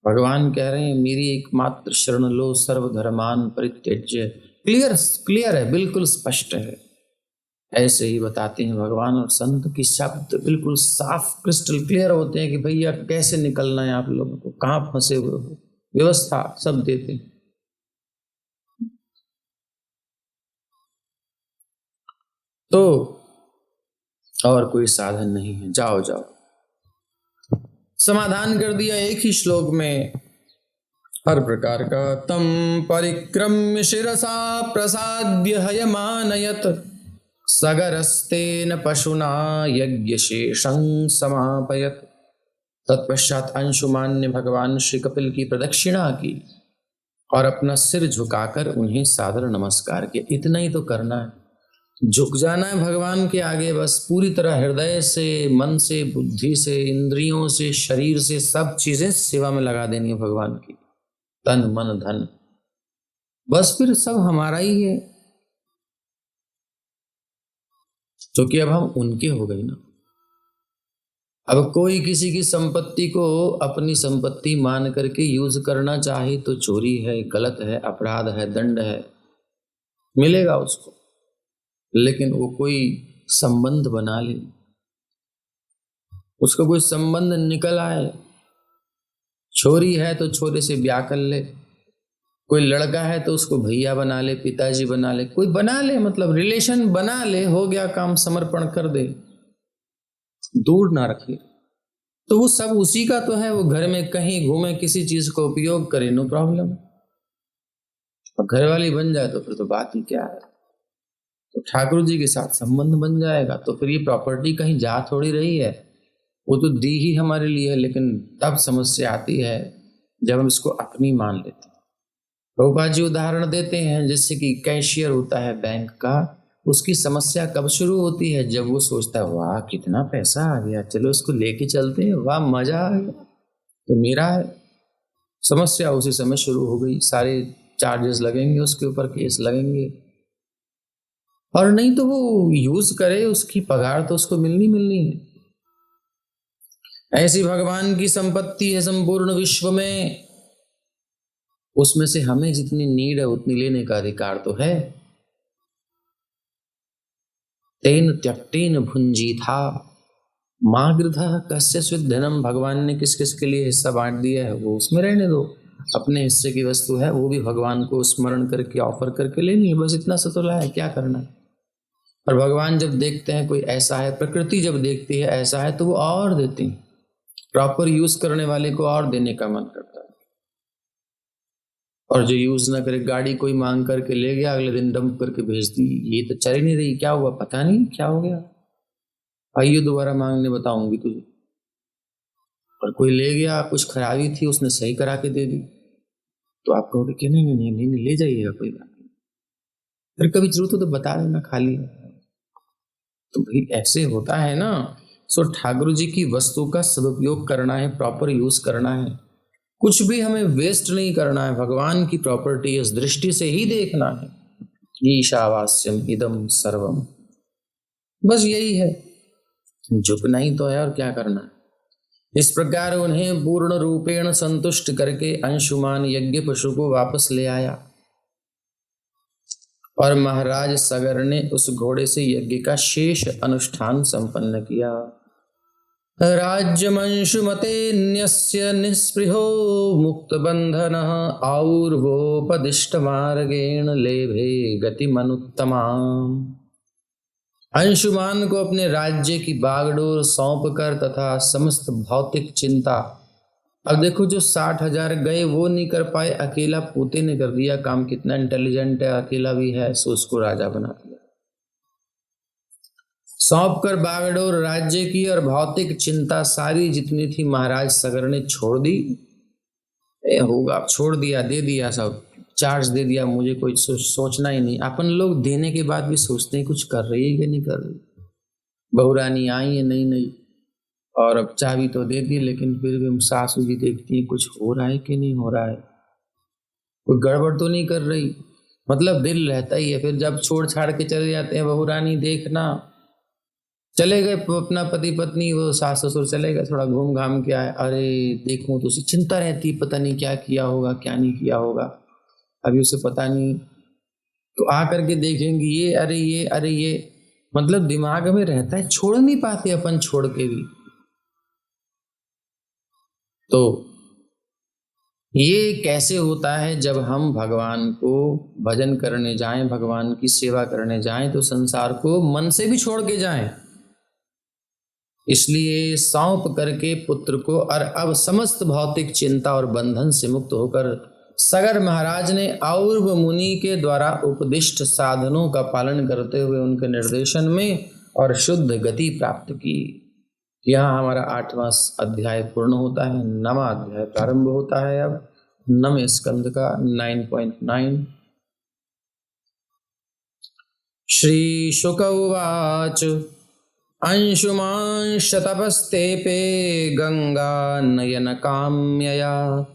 भगवान कह रहे हैं मेरी एकमात्र शरण लो, सर्वधर्मान परित्यज्य। क्लियर है, बिल्कुल स्पष्ट है। ऐसे ही बताते हैं भगवान और संत की शब्द बिल्कुल साफ क्रिस्टल क्लियर होते हैं कि भैया कैसे निकलना है, आप लोगों को कहाँ फंसे हुए हो, व्यवस्था सब देते हैं। तो और कोई साधन नहीं है, जाओ समाधान कर दिया एक ही श्लोक में हर प्रकार का। तम परिक्रम्य शिरसा प्रसाद्य हयमानयत, सगरस्तेन पशुना यज्ञशेषं समापयत। तत्पश्चात अंशुमान ने भगवान श्री कपिल की प्रदक्षिणा की और अपना सिर झुकाकर उन्हें सादर नमस्कार किया। इतना ही तो करना है, झुक जाना है भगवान के आगे, बस पूरी तरह हृदय से, मन से, बुद्धि से, इंद्रियों से, शरीर से, सब चीजें सेवा में लगा देनी है भगवान की, तन मन धन, बस फिर सब हमारा ही है, क्योंकि अब हम उनके हो गए ना। अब कोई किसी की संपत्ति को अपनी संपत्ति मान करके यूज करना चाहे तो चोरी है, गलत है, अपराध है, दंड है, मिलेगा उसको। लेकिन वो कोई संबंध बना ले, उसका कोई संबंध निकल आए, छोरी है तो छोरे से ब्याह कर ले, कोई लड़का है तो उसको भैया बना ले, पिताजी बना ले, कोई बना ले, मतलब रिलेशन बना ले, हो गया काम, समर्पण कर दे, दूर ना रखे। तो वो सब उसी का तो है, वो घर में कहीं घूमे, किसी चीज को उपयोग करे, नो प्रॉब्लम। और घर वाली बन जाए तो फिर तो बात ही क्या है। तो ठाकुर जी के साथ संबंध बन जाएगा। तो फिर ये प्रॉपर्टी कहीं जा थोड़ी रही है, वो तो दी ही हमारे लिए है, लेकिन तब समस्या आती है जब हम इसको अपनी मान लेते हैं। प्रभुपाद जी उदाहरण देते हैं, जैसे कि कैशियर होता है बैंक का, उसकी समस्या कब शुरू होती है? जब वो सोचता है वाह कितना पैसा आ गया, चलो इसको लेके चलते हैं, वाह मजा आ गया, तो मेरा है। समस्या उसी समय शुरू हो गई, सारे चार्जेस लगेंगे उसके ऊपर, केस लगेंगे। और नहीं तो वो यूज करे, उसकी पगार तो उसको मिलनी मिलनी है। ऐसी भगवान की संपत्ति है संपूर्ण विश्व में, उसमें से हमें जितनी नीड है उतनी लेने का अधिकार तो है। तेन त्यक्तेन भुंजी था मागृधा कस्य स्विद्धनम, भगवान ने किस किस के लिए हिस्सा बांट दिया है वो उसमें रहने दो। अपने हिस्से की वस्तु है वो भी भगवान को स्मरण करके ऑफर करके लेनी है, बस इतना सा तो लाया, क्या करना है। और भगवान जब देखते हैं कोई ऐसा है, प्रकृति जब देखती है ऐसा है, तो वो और देती है। प्रॉपर यूज करने वाले को और देने का मन करता है। और जो यूज ना करे, गाड़ी कोई मांग करके ले गया, अगले दिन डंप करके भेज दी, ये तो चल ही नहीं रही, क्या हुआ पता नहीं क्या हो गया, आइए दोबारा मांगने बताऊंगी तुझे। और कोई ले गया, कुछ खराबी थी उसने सही करा के दे दी, तो आप कहोगे कि नहीं नहीं नहीं नहीं ले जाइएगा, कोई बात नहीं, फिर कभी जरूरत हो तो बता देना, खाली है। तो भाई ऐसे होता है ना। सो ठाकुर जी की वस्तु का सदुपयोग करना है, प्रॉपर यूज करना है, कुछ भी हमें वेस्ट नहीं करना है। भगवान की प्रॉपर्टी इस दृष्टि से ही देखना है, ईशावास्यम इदम सर्वम, बस यही है। झुकना ही तो है, और क्या करना है। इस प्रकार उन्हें पूर्ण रूपेण संतुष्ट करके अंशुमान यज्ञ पशु को वापस ले आया, और महाराज सगर ने उस घोड़े से यज्ञ का शेष अनुष्ठान संपन्न किया। राज्यमंशुमते न्यस्य निःस्पृहो मुक्तबन्धनः आऊर्वोपदिष्टमार्गेण लेभे गतिमनुत्तमाम्। अंशुमान को अपने राज्य की बागडोर सौंप कर तथा समस्त भौतिक चिंता, अब देखो जो 60,000 गए वो नहीं कर पाए, अकेला पोते ने कर दिया काम। कितना इंटेलिजेंट है, अकेला भी है, सो उसको राजा बना दिया। सौंप कर बागडोर राज्य की और भौतिक चिंता सारी जितनी थी महाराज सगर ने छोड़ दी। होगा छोड़ दिया, दे दिया, सब चार्ज दे दिया, मुझे कोई सोचना ही नहीं। अपन लोग देने के बाद भी सोचते हैं कुछ कर रही है कि नहीं कर रही। बहुरानी आई है नई नई, और अब चाबी तो दे दी, लेकिन फिर भी हम सासू जी देखती हैं कुछ हो रहा है कि नहीं हो रहा है, कोई गड़बड़ तो नहीं कर रही। मतलब दिल रहता ही है। फिर जब छोड़ छाड़ के चले जाते हैं, बहुरानी देखना, चले गए अपना पति पत्नी, वो सास ससुर चले गए, थोड़ा घूम घाम के आए, अरे देखूं तो उसे चिंता रहती, पता नहीं क्या किया होगा क्या नहीं किया होगा, अभी उसे पता नहीं। तो आकर के देखेंगे ये अरे ये अरे ये, मतलब दिमाग में रहता है, छोड़ नहीं पाते अपन, छोड़ के भी। तो ये कैसे होता है? जब हम भगवान को भजन करने जाएं, भगवान की सेवा करने जाएं, तो संसार को मन से भी छोड़ के जाएं। इसलिए सौंप करके पुत्र को, और अब समस्त भौतिक चिंता और बंधन से मुक्त होकर सगर महाराज ने और्व मुनि के द्वारा उपदिष्ट साधनों का पालन करते हुए उनके निर्देशन में और शुद्ध गति प्राप्त की। यहाँ हमारा 8वां अध्याय पूर्ण होता है, 9वां अध्याय प्रारंभ होता है। अब 9वें स्कंद का 9.9। श्री शुक उवाच अंशुमांश तपस्तेपे गंगा नयन काम्यया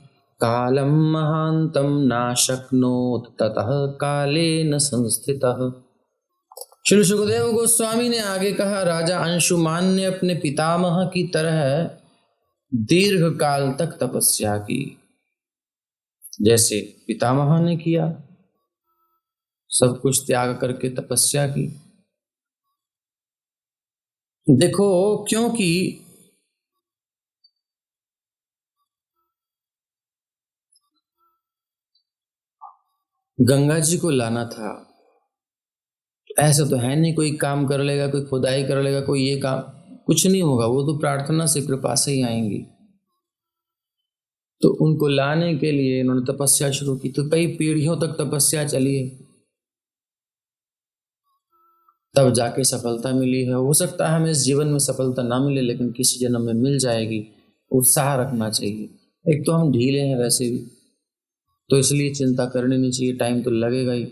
कालम महांतम नाशक्नोत ततः कालेन संस्थितः। श्री सुखदेव गोस्वामी ने आगे कहा, राजा अंशुमान ने अपने पितामह की तरह दीर्घ काल तक तपस्या की, जैसे पितामह ने किया, सब कुछ त्याग करके तपस्या की। देखो, क्योंकि गंगा जी को लाना था, ऐसा तो है नहीं कोई काम कर लेगा, कोई खुदाई कर लेगा, कोई ये काम, कुछ नहीं होगा, वो तो प्रार्थना से कृपा से ही आएंगी। तो उनको लाने के लिए इन्होंने तपस्या शुरू की, तो कई पीढ़ियों तक तपस्या चली है। तब जाके सफलता मिली है। हो सकता है हमें इस जीवन में सफलता ना मिले, लेकिन किसी जन्म में मिल जाएगी। उत्साह रखना चाहिए। एक तो हम ढीले हैं वैसे भी, तो इसलिए चिंता करनी नहीं चाहिए, टाइम तो लगेगा ही।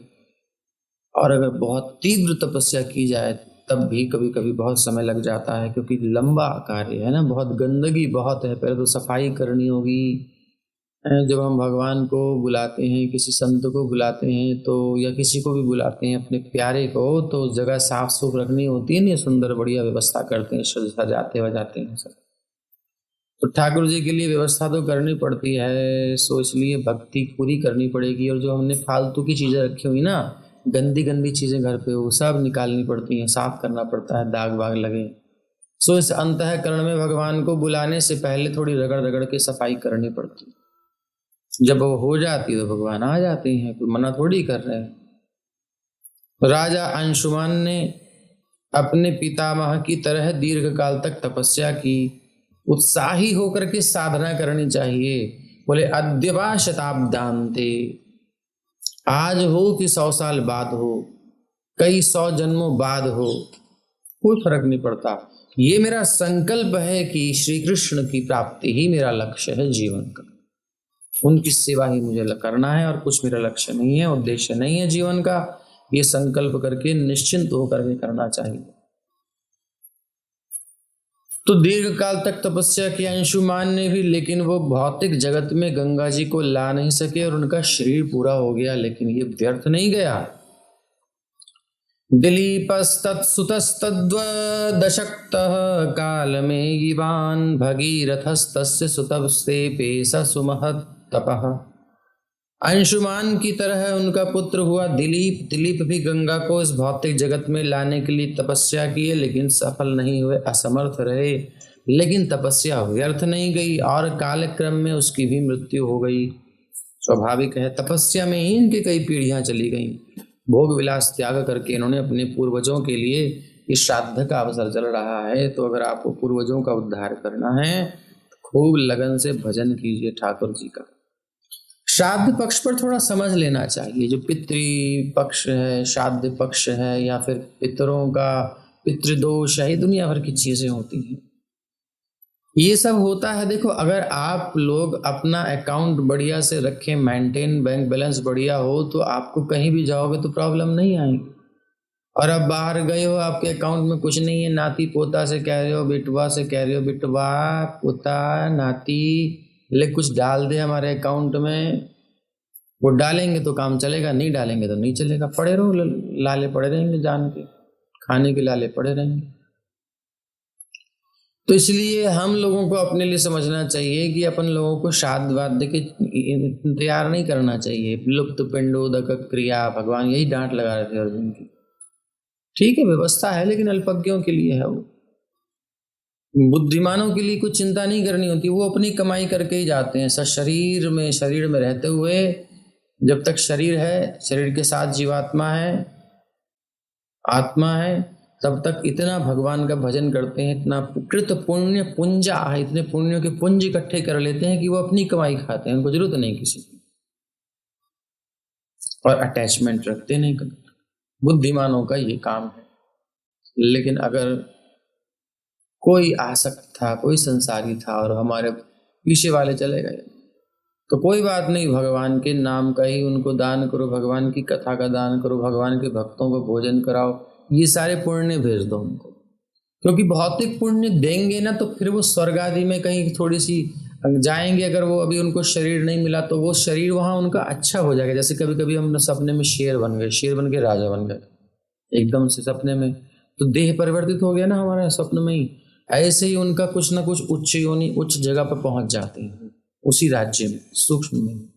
और अगर बहुत तीव्र तपस्या की जाए तब भी कभी कभी बहुत समय लग जाता है, क्योंकि लंबा कार्य है ना, बहुत गंदगी बहुत है। पहले तो सफाई करनी होगी। जब हम भगवान को बुलाते हैं, किसी संत को बुलाते हैं तो, या किसी को भी बुलाते हैं अपने प्यारे को, तो उस जगह साफ सुफ रखनी होती है ना, सुंदर बढ़िया व्यवस्था करते हैं, सजाते वजाते हैं सब। तो ठाकुर जी के लिए व्यवस्था तो करनी पड़ती है, सो इसलिए भक्ति पूरी करनी पड़ेगी। और जो हमने फालतू की चीज़ें रखी हुई ना, गंदी गंदी चीज़ें घर पे, वो सब निकालनी पड़ती हैं, साफ करना पड़ता है, दाग वाग लगे। सो इस अंतःकरण में भगवान को बुलाने से पहले थोड़ी रगड़ रगड़ के सफाई करनी पड़ती है। जब वो हो जाती है तो भगवान आ जाते हैं, कोई मना थोड़ी कर रहे हैं। राजा अंशुमान ने अपने पितामह की तरह दीर्घ काल तक तपस्या की। उत्साही होकर के साधना करनी चाहिए। बोले अद्यवा शताब्दांते, आज हो कि 100 साल बाद हो, कई 100 जन्मों बाद हो, कोई फर्क नहीं पड़ता। ये मेरा संकल्प है कि श्री कृष्ण की प्राप्ति ही मेरा लक्ष्य है जीवन का। उनकी सेवा ही मुझे करना है, और कुछ मेरा लक्ष्य नहीं है, उद्देश्य नहीं है जीवन का। ये संकल्प करके निश्चिंत होकर के करना चाहिए। तो दीर्घ काल तक तपस्या की अंशुमान ने भी, लेकिन वो भौतिक जगत में गंगा जी को ला नहीं सके, और उनका शरीर पूरा हो गया, लेकिन ये व्यर्थ नहीं गया। दिलीपस्तत्सुतस्तद्वदशक्तः कालमेघिवान् भगीरथस्तस्य सुतस्ते पेश सुमहत् तपः। अंशुमान की तरह उनका पुत्र हुआ दिलीप। दिलीप भी गंगा को इस भौतिक जगत में लाने के लिए तपस्या किए, लेकिन सफल नहीं हुए, असमर्थ रहे। लेकिन तपस्या व्यर्थ नहीं गई, और कालक्रम में उसकी भी मृत्यु हो गई। स्वाभाविक है, तपस्या में ही इनकी कई पीढ़ियां चली गईं। भोग विलास त्याग करके इन्होंने अपने पूर्वजों के लिए, इस श्राद्ध का अवसर चल रहा है, तो अगर आपको पूर्वजों का उद्धार करना है तो खूब लगन से भजन कीजिए ठाकुर जी का। श्राद्ध पक्ष पर थोड़ा समझ लेना चाहिए। जो पितृ पक्ष है, श्राद्ध पक्ष है, या फिर पितरों का पितृदोष है, दुनिया भर की चीजें होती हैं। ये सब होता है। देखो, अगर आप लोग अपना अकाउंट बढ़िया से रखें, मेंटेन, बैंक बैलेंस बढ़िया हो, तो आपको कहीं भी जाओगे तो प्रॉब्लम नहीं आएगी। और अब बाहर गए हो, आपके अकाउंट में कुछ नहीं है, नाती पोता से कह रहे हो, बिटवा से कह रहे हो, बिटवा पोता नाती ले कुछ डाल दे हमारे अकाउंट में, वो डालेंगे तो काम चलेगा, नहीं डालेंगे तो नहीं चलेगा। पड़े रहो, लाले पड़े रहेंगे, जान के खाने के लाले पड़े रहेंगे। तो इसलिए हम लोगों को अपने लिए समझना चाहिए कि अपन लोगों को श्राद्ध वाद्य के तैयार नहीं करना चाहिए। लुप्त पिंडोदक क्रिया, भगवान यही डांट लगा रहे थे अर्जुन की। ठीक है, व्यवस्था है, लेकिन अल्पज्ञों के लिए है वो। बुद्धिमानों के लिए कुछ चिंता नहीं करनी होती, वो अपनी कमाई करके ही जाते हैं। शरीर में रहते हुए, जब तक शरीर है, शरीर के साथ जीवात्मा है, आत्मा है, तब तक इतना भगवान का भजन करते हैं, इतना कृत पुण्य पुंजा है, इतने पुण्यों के पुंज इकट्ठे कर लेते हैं कि वो अपनी कमाई खाते हैं, उनको जरूरत नहीं किसी की, और अटैचमेंट रखते नहीं। बुद्धिमानों का ये काम है। लेकिन अगर कोई आसक्त था, कोई संसारी था, और हमारे पीछे वाले चले गए, तो कोई बात नहीं, भगवान के नाम का ही उनको दान करो, भगवान की कथा का दान करो, भगवान के भक्तों को भोजन कराओ, ये सारे पुण्य भेज दो उनको। क्योंकि भौतिक पुण्य देंगे ना, तो फिर वो स्वर्ग आदि में कहीं थोड़ी सी जाएंगे। अगर वो अभी उनको शरीर नहीं मिला, तो वो शरीर वहाँ उनका अच्छा हो जाएगा। जैसे कभी कभी हम सपने में शेर बन गए, शेर बन के राजा बन गए एकदम से सपने में, तो देह परिवर्तित हो गया ना हमारे स्वप्न में ही। ऐसे ही उनका कुछ ना कुछ उच्च योनि, उच्च जगह पर पहुंच जाते हैं, उसी राज्य में, सूक्ष्म में।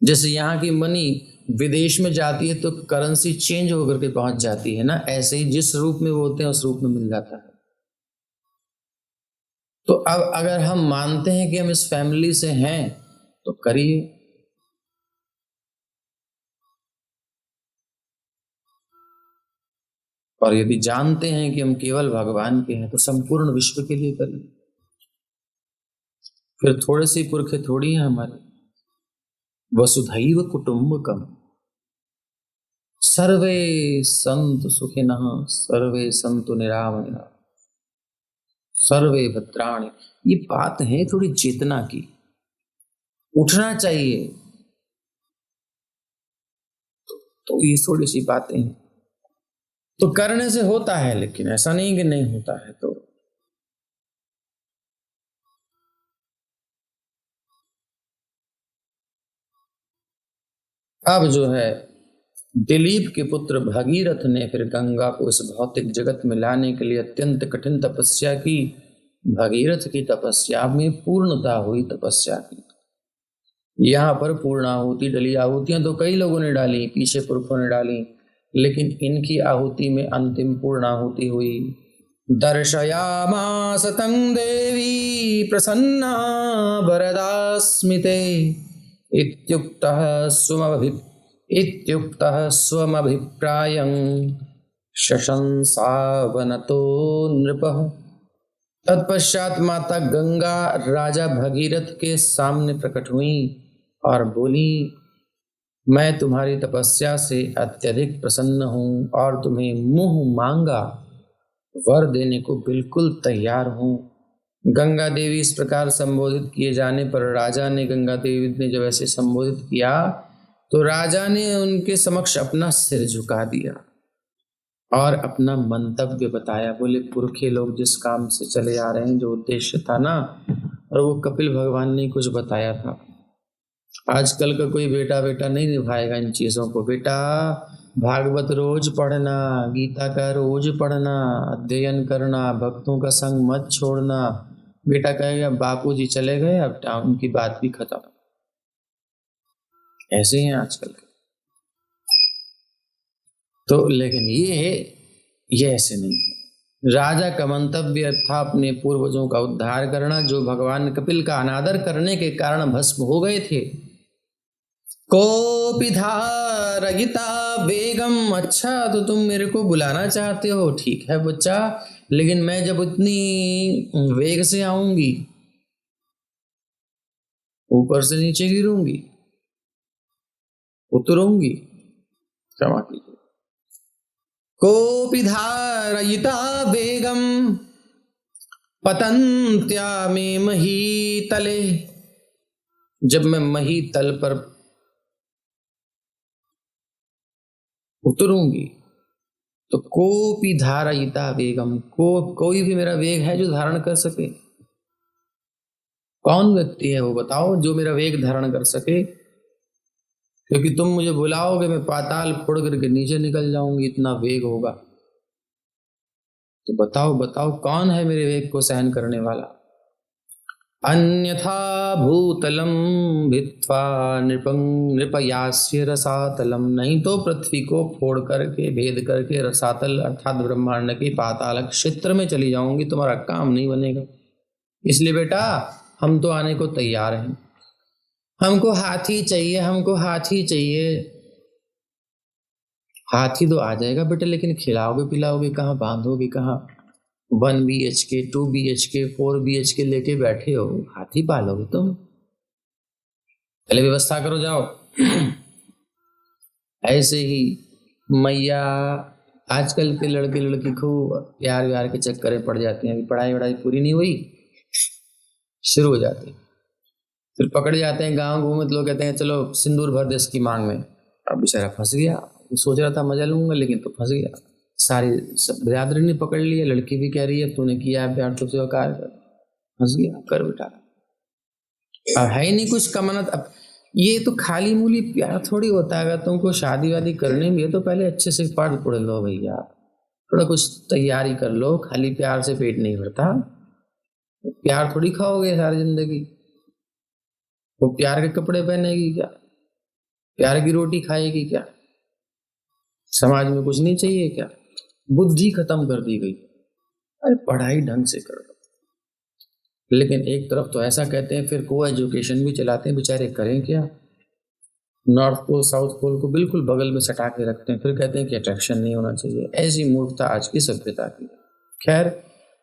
जैसे यहाँ की मनी विदेश में जाती है तो करेंसी चेंज होकर के पहुंच जाती है ना, ऐसे ही जिस रूप में वो होते हैं उस रूप में मिल जाता है। तो अब अगर हम मानते हैं कि हम इस फैमिली से हैं, तो करिए। और यदि जानते हैं कि हम केवल भगवान के हैं, तो संपूर्ण विश्व के लिए करिए। फिर थोड़े से पुरखे थोड़ी हैं हमारे। वसुधैव कुटुंबकम। सर्वे संतु सुखिनः सर्वे संतु निरामया सर्वे भद्राणि। ये बात है थोड़ी चेतना की, उठना चाहिए। तो ये थोड़ी सी बातें हैं, तो करने से होता है, लेकिन ऐसा नहीं कि नहीं होता है। तो अब जो है दिलीप के पुत्र भगीरथ ने फिर गंगा को इस भौतिक जगत में लाने के लिए अत्यंत कठिन तपस्या की। भगीरथ की तपस्या में पूर्णता हुई, तपस्या की। यहाँ पर पूर्णाहुति डली। आहुतियां तो कई लोगों ने डाली, पीछे पुरखों ने डाली, लेकिन इनकी आहुति में अंतिम पूर्णाहुति हुई। दर्शयामास तं देवी प्रसन्ना वरदा स्मिते इत्युक्तः स्वमभिप्रायं शशंसावनतो नृपः। तत्पश्चात माता गंगा राजा भगीरथ के सामने प्रकट हुई और बोली, मैं तुम्हारी तपस्या से अत्यधिक प्रसन्न हूँ और तुम्हें मुंह मांगा वर देने को बिल्कुल तैयार हूँ। गंगा देवी इस प्रकार संबोधित किए जाने पर राजा ने, गंगा देवी ने जब ऐसे संबोधित किया तो राजा ने उनके समक्ष अपना सिर झुका दिया और अपना मंतव्य बताया। बोले, पुरखे लोग जिस काम से चले आ रहे हैं, जो उद्देश्य था ना, और वो कपिल भगवान ने कुछ बताया था। आजकल का कोई बेटा बेटा नहीं निभाएगा इन चीजों को। बेटा भागवत रोज पढ़ना, गीता का रोज पढ़ना, अध्ययन करना, भक्तों का संग मत छोड़ना। बेटा कहेगा बापूजी चले गए, अब उनकी बात भी खत्म। ऐसे हैं आजकल के। तो लेकिन ये ऐसे नहीं है। राजा का मंतव्य था अपने पूर्वजों का उद्धार करना, जो भगवान कपिल का अनादर करने के कारण भस्म हो गए थे। कोपि धारयिता वेगम। अच्छा, तो तुम मेरे को बुलाना चाहते हो, ठीक है बच्चा, लेकिन मैं जब उतनी वेग से आऊंगी, ऊपर से नीचे गिरूंगी, उतरूंगी, क्षमा कीजिए। कोपि धारयिता वेगम पतन्त्या में महीतले। जब मैं महीतल पर उतरूंगी तो कोपि धारयिता वेगम, कोई भी मेरा वेग है जो धारण कर सके। कौन व्यक्ति है वो बताओ जो मेरा वेग धारण कर सके? क्योंकि तुम मुझे बुलाओगे, मैं पाताल फोड़ करके नीचे निकल जाऊंगी, इतना वेग होगा। तो बताओ बताओ कौन है मेरे वेग को सहन करने वाला? अन्यथा भूतलम भित्वा नृपयास्य रसातलम। नहीं तो पृथ्वी को फोड़ करके, भेद करके रसातल अर्थात ब्रह्मांड के पाताल क्षेत्र में चली जाऊंगी, तुम्हारा काम नहीं बनेगा। इसलिए बेटा हम तो आने को तैयार हैं। हमको हाथी चाहिए, हमको हाथी चाहिए। हाथी तो आ जाएगा बेटा, लेकिन खिलाओगे पिलाओगे कहाँ, बांधोगे कहाँ? 1 BHK 2 BHK 4 BHK लेके बैठे हो, हाथी पालोगे तुम? पहले व्यवस्था करो, जाओ। ऐसे ही मैया आजकल के लड़के लड़की खूब प्यार व्यार के चक्कर में पड़ जाते हैं। अभी पढ़ाई वढ़ाई पूरी नहीं हुई, शुरू हो जाते हैं, फिर पकड़ जाते हैं। गांव घूमे तो लोग कहते हैं चलो सिंदूर भर दे इसकी मांग में। अब बेचारा फंस गया, सोच रहा था मजा लूंगा, लेकिन तो फंस गया। सारी सब बिरादरी ने पकड़ लिया, लड़की भी कह रही है तूने किया है प्यार, तुझसे कार कर। फंस गया, कर बेटा। अब है ही नहीं कुछ कमाना। अब ये तो खाली मूली प्यार थोड़ी होता है। अगर तुमको शादी वादी करनी भी है तो पहले अच्छे से पढ़ लो भैया, थोड़ा कुछ तैयारी कर लो। खाली प्यार से पेट नहीं भरता। प्यार थोड़ी खाओगे सारी जिंदगी। वो प्यार के कपड़े पहनेगी क्या? प्यार की रोटी खाएगी क्या? समाज में कुछ नहीं चाहिए क्या? बुद्धि खत्म कर दी गई। अरे पढ़ाई ढंग से कर लो। लेकिन एक तरफ तो ऐसा कहते हैं, फिर को एजुकेशन भी चलाते हैं, बेचारे करें क्या? नॉर्थ पोल साउथ पोल को बिल्कुल बगल में सटा के रखते हैं, फिर कहते हैं कि अट्रैक्शन नहीं होना चाहिए। ऐसी मूर्खता आज की सभ्यता की। खैर,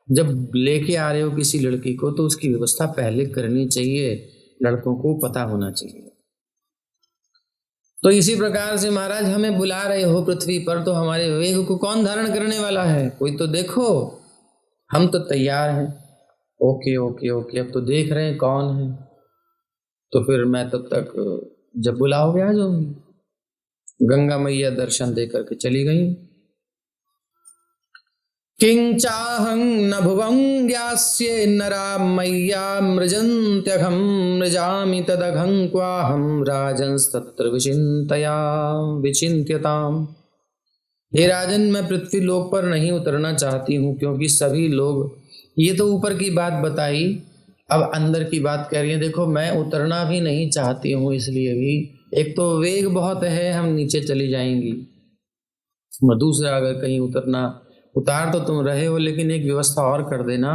जब लेके आ रहे हो किसी लड़की को तो उसकी व्यवस्था पहले करनी चाहिए, लड़कों को पता होना चाहिए। तो इसी प्रकार से महाराज हमें बुला रहे हो पृथ्वी पर, तो हमारे वेग को कौन धारण करने वाला है? कोई तो देखो। हम तो तैयार हैं। ओके ओके ओके, अब तो देख रहे हैं कौन है। तो फिर मैं तब तक जब बुलाओगे आ जाऊंगी। गंगा मैया दर्शन दे करके चली गई। किं चाहं न भुवं ज्ञास्ये नरा मैया मृजन्त्यघं मृजामि तदघं क्वाहं राजंस्तत्र विचिन्त्यताम्। हे राजन, मैं पृथ्वी लोक पर नहीं उतरना चाहती हूँ, क्योंकि सभी लोग, ये तो ऊपर की बात बताई, अब अंदर की बात कह रही है। देखो, मैं उतरना भी नहीं चाहती हूँ, इसलिए भी एक तो वेग बहुत है, हम नीचे चली जाएंगी। दूसरा, अगर कहीं उतार तो तुम रहे हो, लेकिन एक व्यवस्था और कर देना,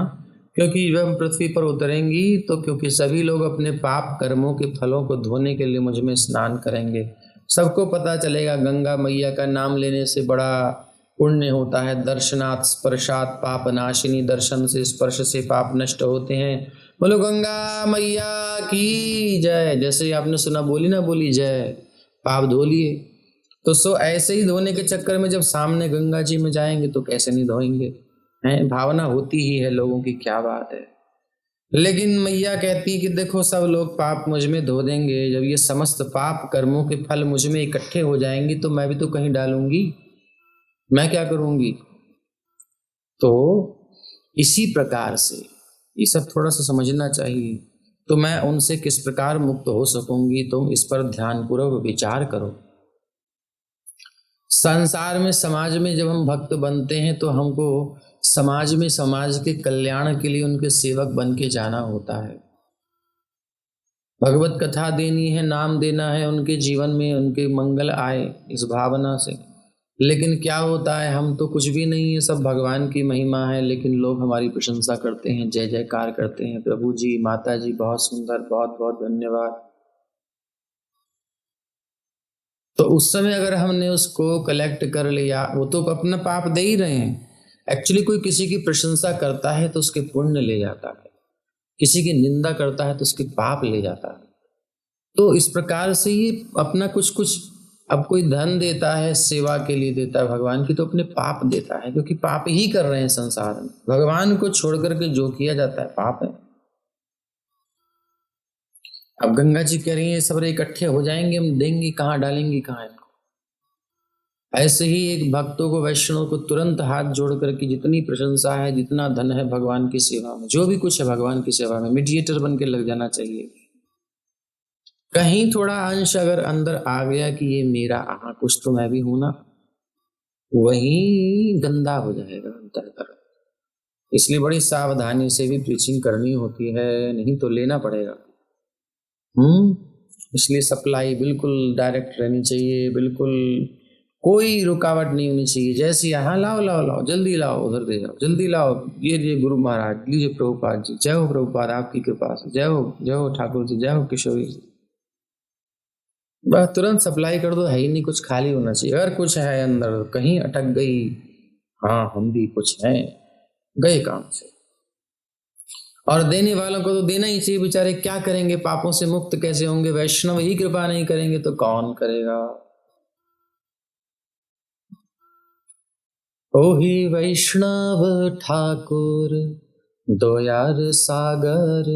क्योंकि जब हम पृथ्वी पर उतरेंगी तो क्योंकि सभी लोग अपने पाप कर्मों के फलों को धोने के लिए मुझ में स्नान करेंगे। सबको पता चलेगा गंगा मैया का नाम लेने से बड़ा पुण्य होता है। दर्शनात् स्पर्शात् पाप नाशिनी, दर्शन से स्पर्श से पाप नष्ट होते हैं। बोलो गंगा मैया की जय। जैसे ही आपने सुना बोली ना, बोली जय, पाप धो लिए। तो ऐसे ही धोने के चक्कर में जब सामने गंगा जी में जाएंगे तो कैसे नहीं धोएंगे, हैं? भावना होती ही है लोगों की, क्या बात है। लेकिन मैया कहती कि देखो, सब लोग पाप मुझ में धो देंगे। जब ये समस्त पाप कर्मों के फल मुझ में इकट्ठे हो जाएंगी तो मैं भी तो कहीं डालूंगी, मैं क्या करूंगी। तो इसी प्रकार से ये सब थोड़ा सा समझना चाहिए। तो मैं उनसे किस प्रकार मुक्त हो सकूंगी, तुम इस पर ध्यानपूर्वक विचार करो। संसार में, समाज में जब हम भक्त बनते हैं तो हमको समाज में समाज के कल्याण के लिए उनके सेवक बन के जाना होता है। भगवत कथा देनी है, नाम देना है उनके जीवन में, उनके मंगल आए इस भावना से। लेकिन क्या होता है, हम तो कुछ भी नहीं है, सब भगवान की महिमा है, लेकिन लोग हमारी प्रशंसा करते हैं, जय जयकार करते हैं, प्रभु जी, माता जी बहुत सुंदर, बहुत बहुत धन्यवाद। तो उस समय अगर हमने उसको कलेक्ट कर लिया, वो तो अपना पाप दे ही रहे हैं। एक्चुअली कोई किसी की प्रशंसा करता है तो उसके पुण्य ले जाता है, किसी की निंदा करता है तो उसके पाप ले जाता है। तो इस प्रकार से ये अपना कुछ कुछ, अब कोई धन देता है सेवा के लिए देता है भगवान की, तो अपने पाप देता है, क्योंकि पाप ही कर रहे हैं संसार में। भगवान को छोड़ करके जो किया जाता है पाप है। अब गंगा जी कह रही है सब इकट्ठे हो जाएंगे, हम देंगे कहाँ, डालेंगे कहाँ इनको। ऐसे ही एक भक्तों को, वैष्णव को तुरंत हाथ जोड़ करके जितनी प्रशंसा है, जितना धन है भगवान की सेवा में, जो भी कुछ है भगवान की सेवा में, मीडिएटर बन के लग जाना चाहिए। कहीं थोड़ा अंश अगर अंदर आ गया कि ये मेरा, कुछ तो मैं भी हूं ना, वही गंदा हो जाएगा अंतर। इसलिए बड़ी सावधानी से भी प्रीचिंग करनी होती है, नहीं तो लेना पड़ेगा। इसलिए सप्लाई बिल्कुल डायरेक्ट रहनी चाहिए, बिल्कुल कोई रुकावट नहीं होनी चाहिए। जैसे यहाँ लाओ लाओ लाओ, जल्दी लाओ, उधर दे जाओ, जल्दी लाओ, ये गुरु महाराज, लीजिए प्रभुपाद जी, जय हो प्रभुपाद, आपकी कृपा से, जय हो ठाकुर जी, जय हो किशोरी जी। बस तुरंत सप्लाई कर दो, है ही नहीं कुछ, खाली होना चाहिए। अगर कुछ है अंदर कहीं अटक गई, हाँ हम भी कुछ हैं, गए काम से। और देने वालों को तो देना ही चाहिए, बेचारे क्या करेंगे, पापों से मुक्त कैसे होंगे? वैष्णव ही कृपा नहीं करेंगे तो कौन करेगा। ओहि वैष्णव ठाकुर दयार सागर,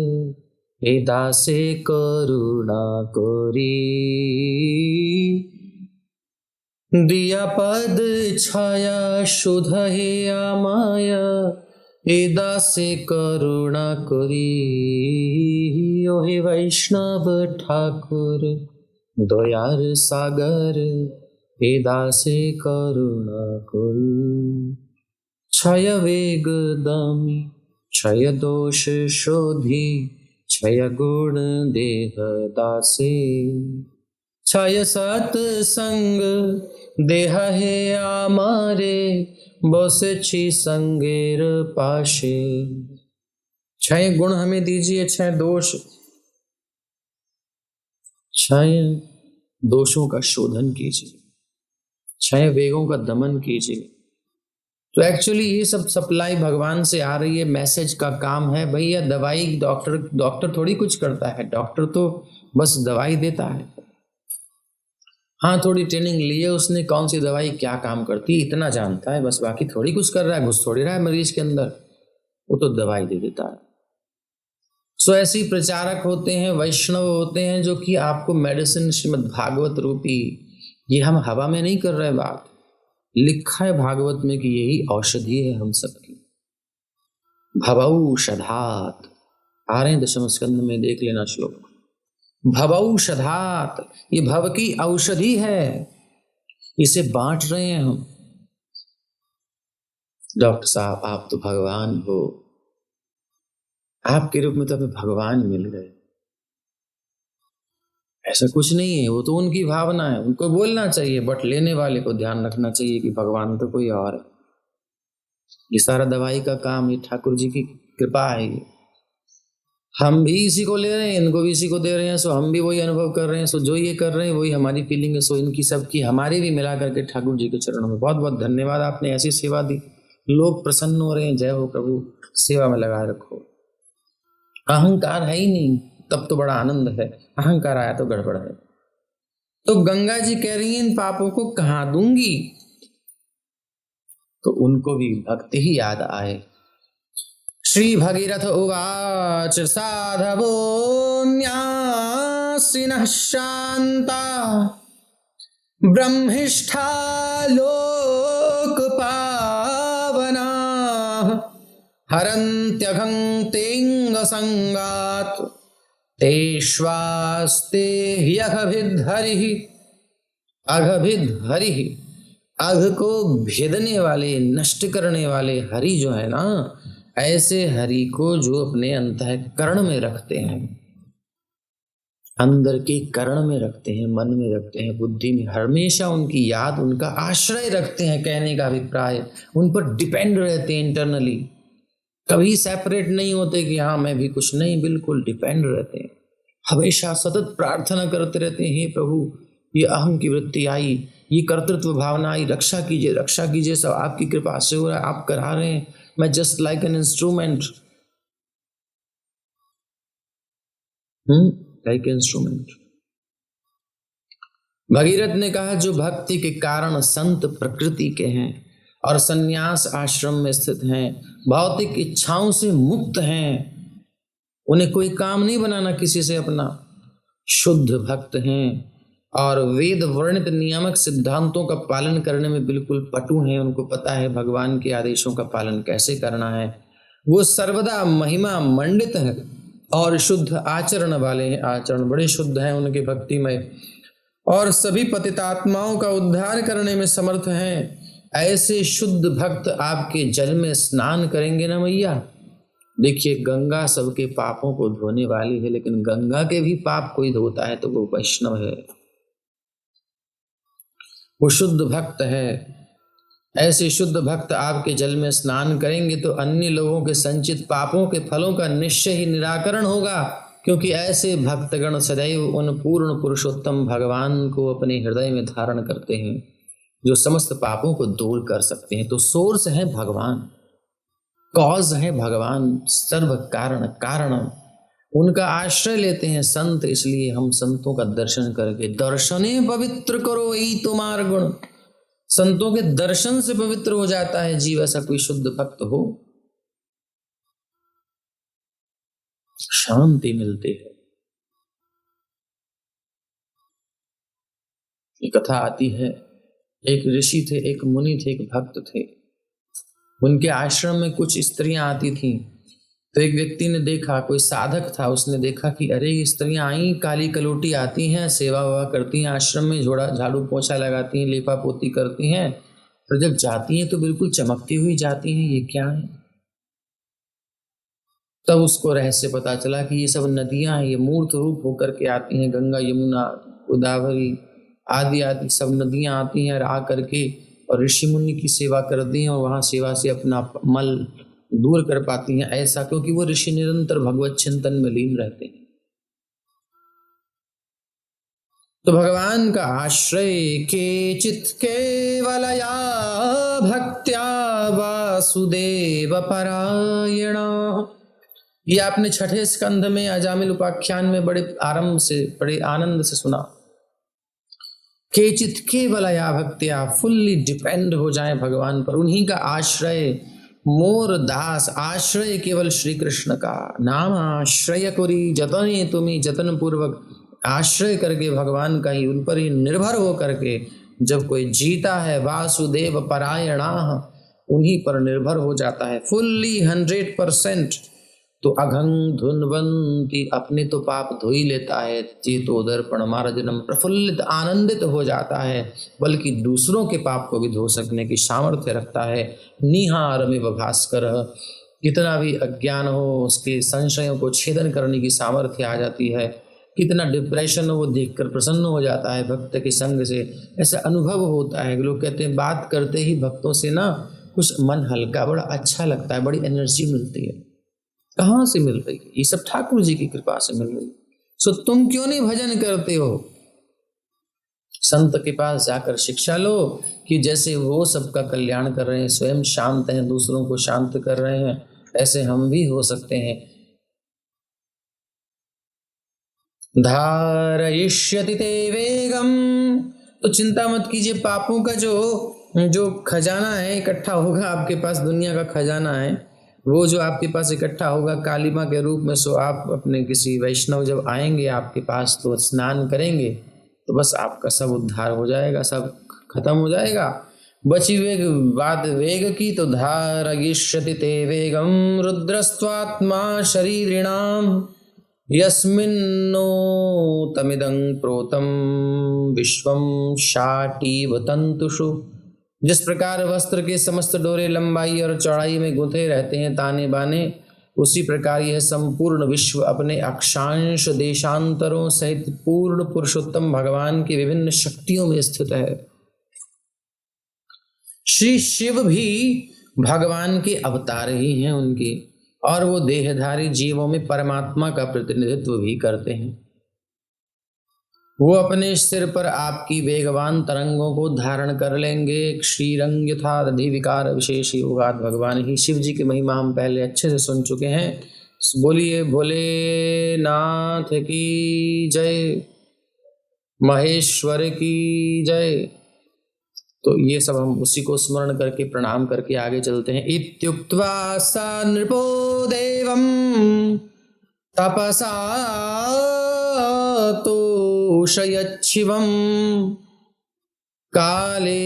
हे दासे करुणा कोरी, दिया पद छाया शुद्ध हे आमाया, हे दासे करुणा कोरी। ओहि वैष्णव ठाकुर दयार सागर, हे दासे करुणा कोरी। क्षय वेग दामी, क्षय दोष शोधी, क्षय गुण देह दासे, क्षय सत्संग देह हे आमारे, बसे छी संगेर पाशे। क्षय गुण हमें दीजिए, क्षय दोष, क्षय दोषों का शोधन कीजिए, क्षय वेगों का दमन कीजिए। तो एक्चुअली ये सब सप्लाई भगवान से आ रही है, मैसेज का काम है भैया। दवाई डॉक्टर थोड़ी कुछ करता है, डॉक्टर तो बस दवाई देता है। हाँ, थोड़ी ट्रेनिंग ली है उसने, कौन सी दवाई क्या काम करती है इतना जानता है बस, बाकी थोड़ी कुछ कर रहा है, घुस थोड़ी रहा है मरीज के अंदर, वो तो दवाई दे देता है। सो ऐसे ही प्रचारक होते हैं, वैष्णव होते हैं जो कि आपको मेडिसिन श्रीमद् भागवत रूपी, ये हम हवा में नहीं कर रहे बात, लिखा है भागवत में कि यही औषधि है हम सबकी। भवौषधात्, आ रहे हैं दशम स्कंद में, देख लेना श्लोक। भवौषधात्, ये भव की औषधि है, इसे बांट रहे हैं हम। डॉक्टर साहब आप तो भगवान हो, आपके रूप में तो हमें भगवान मिल गए। ऐसा कुछ नहीं है, वो तो उनकी भावना है, उनको बोलना चाहिए, बट लेने वाले को ध्यान रखना चाहिए कि भगवान तो कोई और है। ये सारा दवाई का काम ये ठाकुर जी की कृपा है। ये हम भी इसी को ले रहे हैं, इनको भी इसी को दे रहे हैं, सो हम भी वही अनुभव कर रहे हैं, सो जो ये कर रहे हैं वही हमारी फीलिंग है, सो इनकी सबकी हमारी भी मिला करके ठाकुर जी के चरणों में बहुत बहुत धन्यवाद। आपने ऐसी सेवा दी, लोग प्रसन्न हो रहे हैं। जय हो प्रभु, सेवा में लगाए रखो। अहंकार है ही नहीं तब तो बड़ा आनंद है, अहंकार आया तो गड़बड़ है। तो गंगा जी कह रही हैं इन पापों को कहां दूंगी, तो उनको भी भक्ति ही याद आए। श्री भगीरथ उवाच साधवो न्यासिनः शान्ता ब्रह्मिष्ठा लोकपावनाः हरन्त्यघं तेङ्गसङ्गात् तेष्वास्ते ह्यघभिद्धरिः। अघभिद्धरिः, अघ को भेदने वाले, नष्ट करने वाले हरि जो है ना, ऐसे हरि को जो अपने अंतःकरण में रखते हैं, अंदर के करण में रखते हैं, मन में रखते हैं, बुद्धि में हमेशा उनकी याद, उनका आश्रय रखते हैं, कहने का अभिप्राय उन पर डिपेंड रहते हैं इंटरनली, कभी सेपरेट नहीं होते कि हाँ मैं भी कुछ नहीं, बिल्कुल डिपेंड रहते हैं, हमेशा सतत प्रार्थना करते रहते हैं, हे प्रभु ये अहम की वृत्ति आई, ये कर्तृत्व भावना आई, रक्षा कीजिए रक्षा कीजिए, सब आपकी कृपा से हो रहा है, आप करा रहे हैं, मैं just like an instrument, like instrument. Bhagirath ने कहा जो भक्ति के कारण संत प्रकृति के हैं और सन्यास आश्रम में स्थित हैं, भौतिक इच्छाओं से मुक्त हैं, उन्हें कोई काम नहीं बनाना किसी से अपना, शुद्ध भक्त हैं और वेद वर्णित नियामक सिद्धांतों का पालन करने में बिल्कुल पटु हैं, उनको पता है भगवान के आदेशों का पालन कैसे करना है, वो सर्वदा महिमा मंडित है और शुद्ध आचरण वाले हैं, आचरण बड़े शुद्ध हैं उनके भक्तिमय, और सभी पतितात्माओं का उद्धार करने में समर्थ हैं। ऐसे शुद्ध भक्त आपके जल में स्नान करेंगे ना मैया, देखिए गंगा सबके पापों को धोने वाली है, लेकिन गंगा के भी पाप कोई धोता है तो वो वैष्णव है, वो शुद्ध भक्त है। ऐसे शुद्ध भक्त आपके जल में स्नान करेंगे तो अन्य लोगों के संचित पापों के फलों का निश्चय ही निराकरण होगा, क्योंकि ऐसे भक्तगण सदैव उन पूर्ण पुरुषोत्तम भगवान को अपने हृदय में धारण करते हैं जो समस्त पापों को दूर कर सकते हैं। तो सोर्स है भगवान, कॉज है भगवान, सर्व कारण कारण, उनका आश्रय लेते हैं संत, इसलिए हम संतों का दर्शन करके, दर्शने पवित्र करो यही तुम्हार गुण, संतों के दर्शन से पवित्र हो जाता है जीव, ऐसा कोई शुद्ध भक्त हो, शांति मिलती है। ये कथा आती है, एक ऋषि थे, एक मुनि थे, एक भक्त थे, उनके आश्रम में कुछ स्त्रियां आती थीं, तो एक व्यक्ति ने देखा, कोई साधक था, उसने देखा कि अरे ये स्त्रियां आई काली कलोटी आती हैं, सेवा वेवा करती हैं आश्रम में, झोड़ा झाड़ू पोछा लगाती हैं, लेपा पोती करती हैं, पर जब जाती हैं तो बिल्कुल चमकती हुई जाती हैं, ये क्या है। तब उसको रहस्य पता चला कि ये सब नदियां हैं, ये मूर्त रूप होकर के आती हैं, गंगा यमुना गोदावरी आदि आदि सब नदियां आती हैं और आ करके और ऋषि मुनि की सेवा करती हैं और वहाँ सेवा से अपना मल दूर कर पाती हैं, ऐसा क्योंकि वो ऋषि निरंतर भगवत चिंतन में लीन रहते हैं। तो भगवान का आश्रय केचित् केवलया भक्त्या वासुदेव परायण, ये आपने छठे स्कंध में अजामिल उपाख्यान में बड़े आरंभ से, बड़े आनंद से सुना। केचित केवलया भक्त्या, फुल्ली डिपेंड हो जाए भगवान पर, उन्हीं का आश्रय। मोर दास आश्रय केवल श्री कृष्ण का, नाम आश्रय करी जतने तुम्हें, जतन पूर्वक आश्रय करके भगवान का ही, उन पर ही निर्भर हो करके जब कोई जीता है, वासुदेव परायणा, उन्हीं पर निर्भर हो जाता है फुल्ली 100%। तो अघंग धुनवंती, अपने तो पाप धो ही लेता है, चेतोदर्पण मार्जनम, प्रफुल्लित आनंदित हो जाता है, बल्कि दूसरों के पाप को भी धो सकने की सामर्थ्य रखता है। निहारमिव भास्कर, कितना भी अज्ञान हो उसके संशयों को छेदन करने की सामर्थ्य आ जाती है। कितना डिप्रेशन हो वो देखकर प्रसन्न हो जाता है भक्त के संग से, ऐसा अनुभव होता है। लोग कहते हैं बात करते ही भक्तों से ना कुछ मन हल्का, बड़ा अच्छा लगता है, बड़ी एनर्जी मिलती है। कहाँ से मिल रही है? ये सब ठाकुर जी की कृपा से मिल रही है। सो तुम क्यों नहीं भजन करते हो? संत के पास जाकर शिक्षा लो कि जैसे वो सबका कल्याण कर रहे हैं, स्वयं शांत हैं, दूसरों को शांत कर रहे हैं, ऐसे हम भी हो सकते हैं। धारयिष्यति ते वेगम, तो चिंता मत कीजिए, पापों का जो जो खजाना है इकट्ठा होगा आपके पास, दुनिया का खजाना है वो जो आपके पास इकट्ठा होगा कालिमा के रूप में। सो आप अपने किसी वैष्णव जब आएंगे आपके पास तो स्नान करेंगे तो बस आपका सब उद्धार हो जाएगा, सब खत्म हो जाएगा। बची वेग बात वेग की, तो धारयिष्यति ते वेगम रुद्रस्त्वात्मा शरीरिणाम यस्मिन्नो तमिदं प्रोतम विश्वम शाटीव तंतुषु। जिस प्रकार वस्त्र के समस्त डोरे लंबाई और चौड़ाई में गुंथे रहते हैं ताने बाने, उसी प्रकार यह संपूर्ण विश्व अपने अक्षांश देशांतरों सहित पूर्ण पुरुषोत्तम भगवान की विभिन्न शक्तियों में स्थित है। श्री शिव भी भगवान के अवतार ही हैं उनके, और वो देहधारी जीवों में परमात्मा का प्रतिनिधित्व भी करते हैं। वो अपने सिर पर आपकी वेगवान तरंगों को धारण कर लेंगे। श्रीरंग यथादधि विकार विशेष योगात, भगवान ही शिव जी की महिमा हम पहले अच्छे से सुन चुके हैं। बोलिए भोलेनाथ की जय, महेश्वर की जय। तो ये सब हम उसी को स्मरण करके प्रणाम करके आगे चलते हैं। इत्युक्त्वा स नृपो देवं तपसा तोषयच्छिवं कालेनाल्पीयसा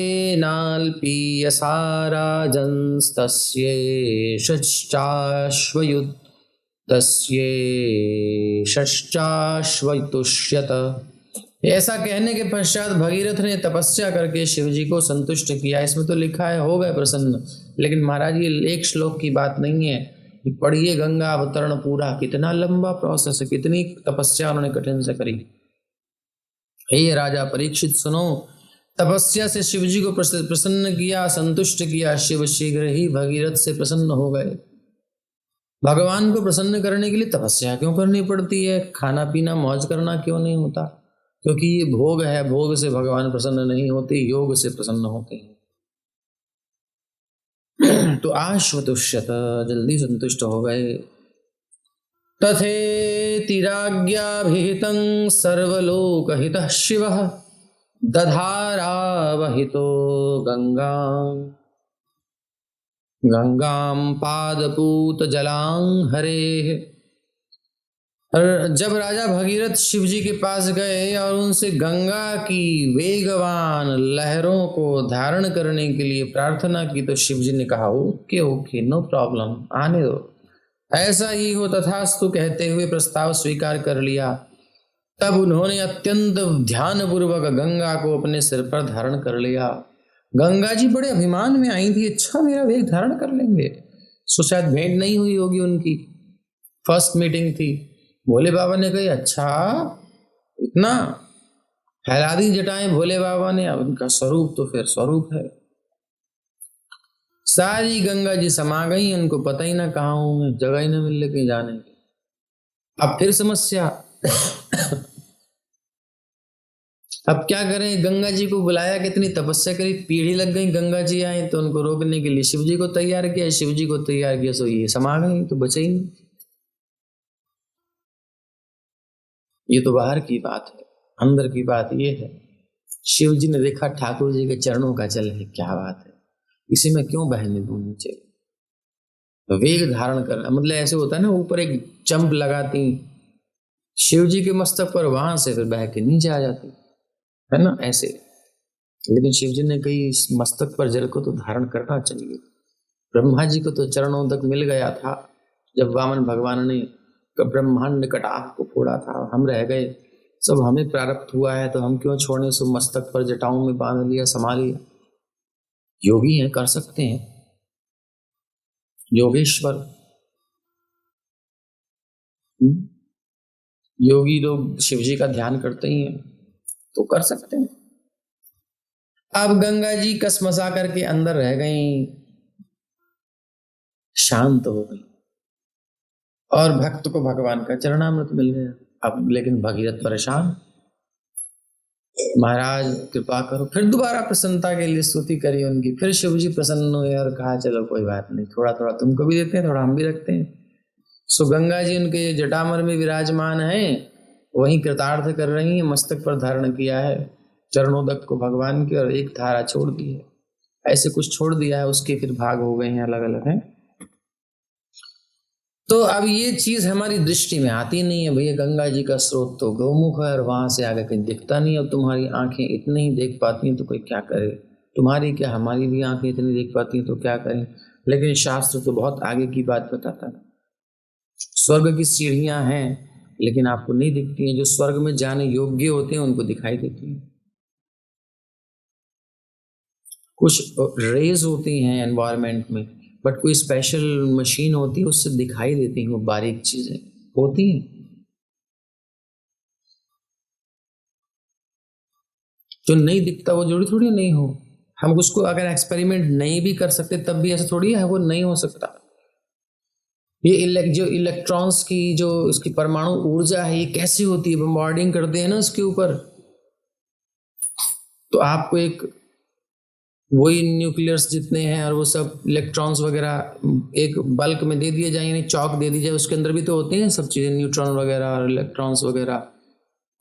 राजंस्तस्येषश्चाश्वयुष्यत। ऐसा कहने के पश्चात भगीरथ ने तपस्या करके शिव जी को संतुष्ट किया। इसमें तो लिखा है हो गए प्रसन्न, लेकिन महाराज ये एक श्लोक की बात नहीं है, पढ़िए गंगा अवतरण पूरा, कितना लंबा प्रोसेस है, कितनी तपस्या उन्होंने कठिन से करी। हे राजा परीक्षित सुनो, तपस्या से शिव जी को प्रसन्न किया, संतुष्ट किया। शिव शीघ्र ही भगीरथ से प्रसन्न हो गए। भगवान को प्रसन्न करने के लिए तपस्या क्यों करनी पड़ती है? खाना पीना मौज करना क्यों नहीं होता? क्योंकि ये भोग है, भोग से भगवान प्रसन्न नहीं होते, योग से प्रसन्न होते हैं। तो आश्वतुष्यत, जल्दी संतुष्ट हो गए। तथेतिराज्ञाभिहितं सर्वलोकहितः शिवः दधारावहितो गंगां पादपूतजलां हरेः। और जब राजा भगीरथ शिव जी के पास गए और उनसे गंगा की वेगवान लहरों को धारण करने के लिए प्रार्थना की, तो शिव जी ने कहा ओके ओके नो प्रॉब्लम, आने दो, ऐसा ही हो तथास्तु कहते हुए प्रस्ताव स्वीकार कर लिया। तब उन्होंने अत्यंत ध्यानपूर्वक गंगा को अपने सिर पर धारण कर लिया। गंगा जी बड़े अभिमान में आई थी, अच्छा मेरा वेग धारण कर लेंगे। सो शायद भेंट नहीं हुई होगी उनकी, फर्स्ट मीटिंग थी। भोले बाबा ने कही अच्छा इतना फैला दी जटाएं भोले बाबा ने, अब उनका स्वरूप तो फिर स्वरूप है। सारी गंगा जी समा गई, उनको पता ही ना कहाँ हूं मैं, जगह ही ना मिल कहीं जाने की। अब फिर समस्या अब क्या करें? गंगा जी को बुलाया, कितनी तपस्या करी, पीढ़ी लग गई, गंगा जी आए तो उनको रोकने के लिए शिव जी को तैयार किया, शिव जी को तैयार किया, सो ये समा गई, तो बचे ही नहीं। ये तो बाहर की बात है, अंदर की बात ये है। शिव जी ने देखा ठाकुर जी के चरणों का जल है, क्या बात है, इसी में क्यों बहने दूं नीचे। तो वेग धारण कर, मतलब ऐसे होता है ना, ऊपर एक चंप लगाती शिव जी के मस्तक पर, वहां से फिर बह के नीचे आ जाती है ना, ऐसे। लेकिन शिव जी ने कही इस मस्तक पर जल को तो धारण करना चाहिए। ब्रह्मा जी को तो चरणों तक मिल गया था जब वामन भगवान ने ब्रह्मांड कटाह को फोड़ा था, हम रह गए, सब हमें प्रारब्ध हुआ है, तो हम क्यों छोड़ने, सो मस्तक पर जटाओं में बांध लिया, संभाल लिया। योगी हैं, कर सकते हैं, योगेश्वर। योगी लोग शिव जी का ध्यान करते ही हैं, तो कर सकते हैं। अब गंगा जी कसमसा करके अंदर रह गई, शांत हो गई, और भक्त को भगवान का चरणामृत मिल गया। अब लेकिन भगीरथ परेशान, महाराज कृपा करो, फिर दोबारा प्रसन्नता के लिए स्तुति करी उनकी। फिर शिव जी प्रसन्न हुए और कहा चलो कोई बात नहीं, थोड़ा थोड़ा तुमको भी देते हैं, थोड़ा हम भी रखते हैं। सो गंगा जी उनके जटामर में विराजमान हैं, वहीं कृतार्थ कर रही हैं, मस्तक पर धारण किया है चरणोदक को भगवान की, और एक धारा छोड़ दी है, ऐसे कुछ छोड़ दिया है, उसके फिर भाग हो गए हैं अलग अलग हैं। तो अब ये चीज हमारी दृष्टि में आती नहीं है, भैया गंगा जी का स्रोत तो गौमुख है और वहां से आगे कहीं दिखता नहीं। अब तुम्हारी आंखें इतनी ही देख पाती हैं तो कोई क्या करे, तुम्हारी क्या हमारी भी आंखें इतनी देख पाती हैं तो क्या करें। लेकिन शास्त्र तो बहुत आगे की बात बताता है। स्वर्ग की सीढ़ियां हैं लेकिन आपको नहीं दिखती हैं, जो स्वर्ग में जाने योग्य होते हैं उनको दिखाई देती हैं। कुछ रेज होती हैं एनवायरनमेंट में, बट कोई स्पेशल मशीन होती है उससे दिखाई देती हैं, वो बारीक चीजें होती हैं। जो नहीं दिखता वो जरूरी थोड़ी नहीं हो, हम उसको अगर एक्सपेरिमेंट नहीं भी कर सकते तब भी ऐसा थोड़ी है वो नहीं हो सकता। ये जो इलेक्ट्रॉन्स की जो इसकी परमाणु ऊर्जा है, ये कैसे होती है, बम्बार्डिंग करते हैं ना उसके ऊपर, तो आपको एक वही न्यूक्लियस जितने हैं और वो सब इलेक्ट्रॉन्स वगैरह एक बल्क में दे दिए जाए, यानी चौक दे दी जाए, उसके अंदर भी तो होते हैं सब चीज़ें, न्यूट्रॉन वगैरह और इलेक्ट्रॉन्स वगैरह।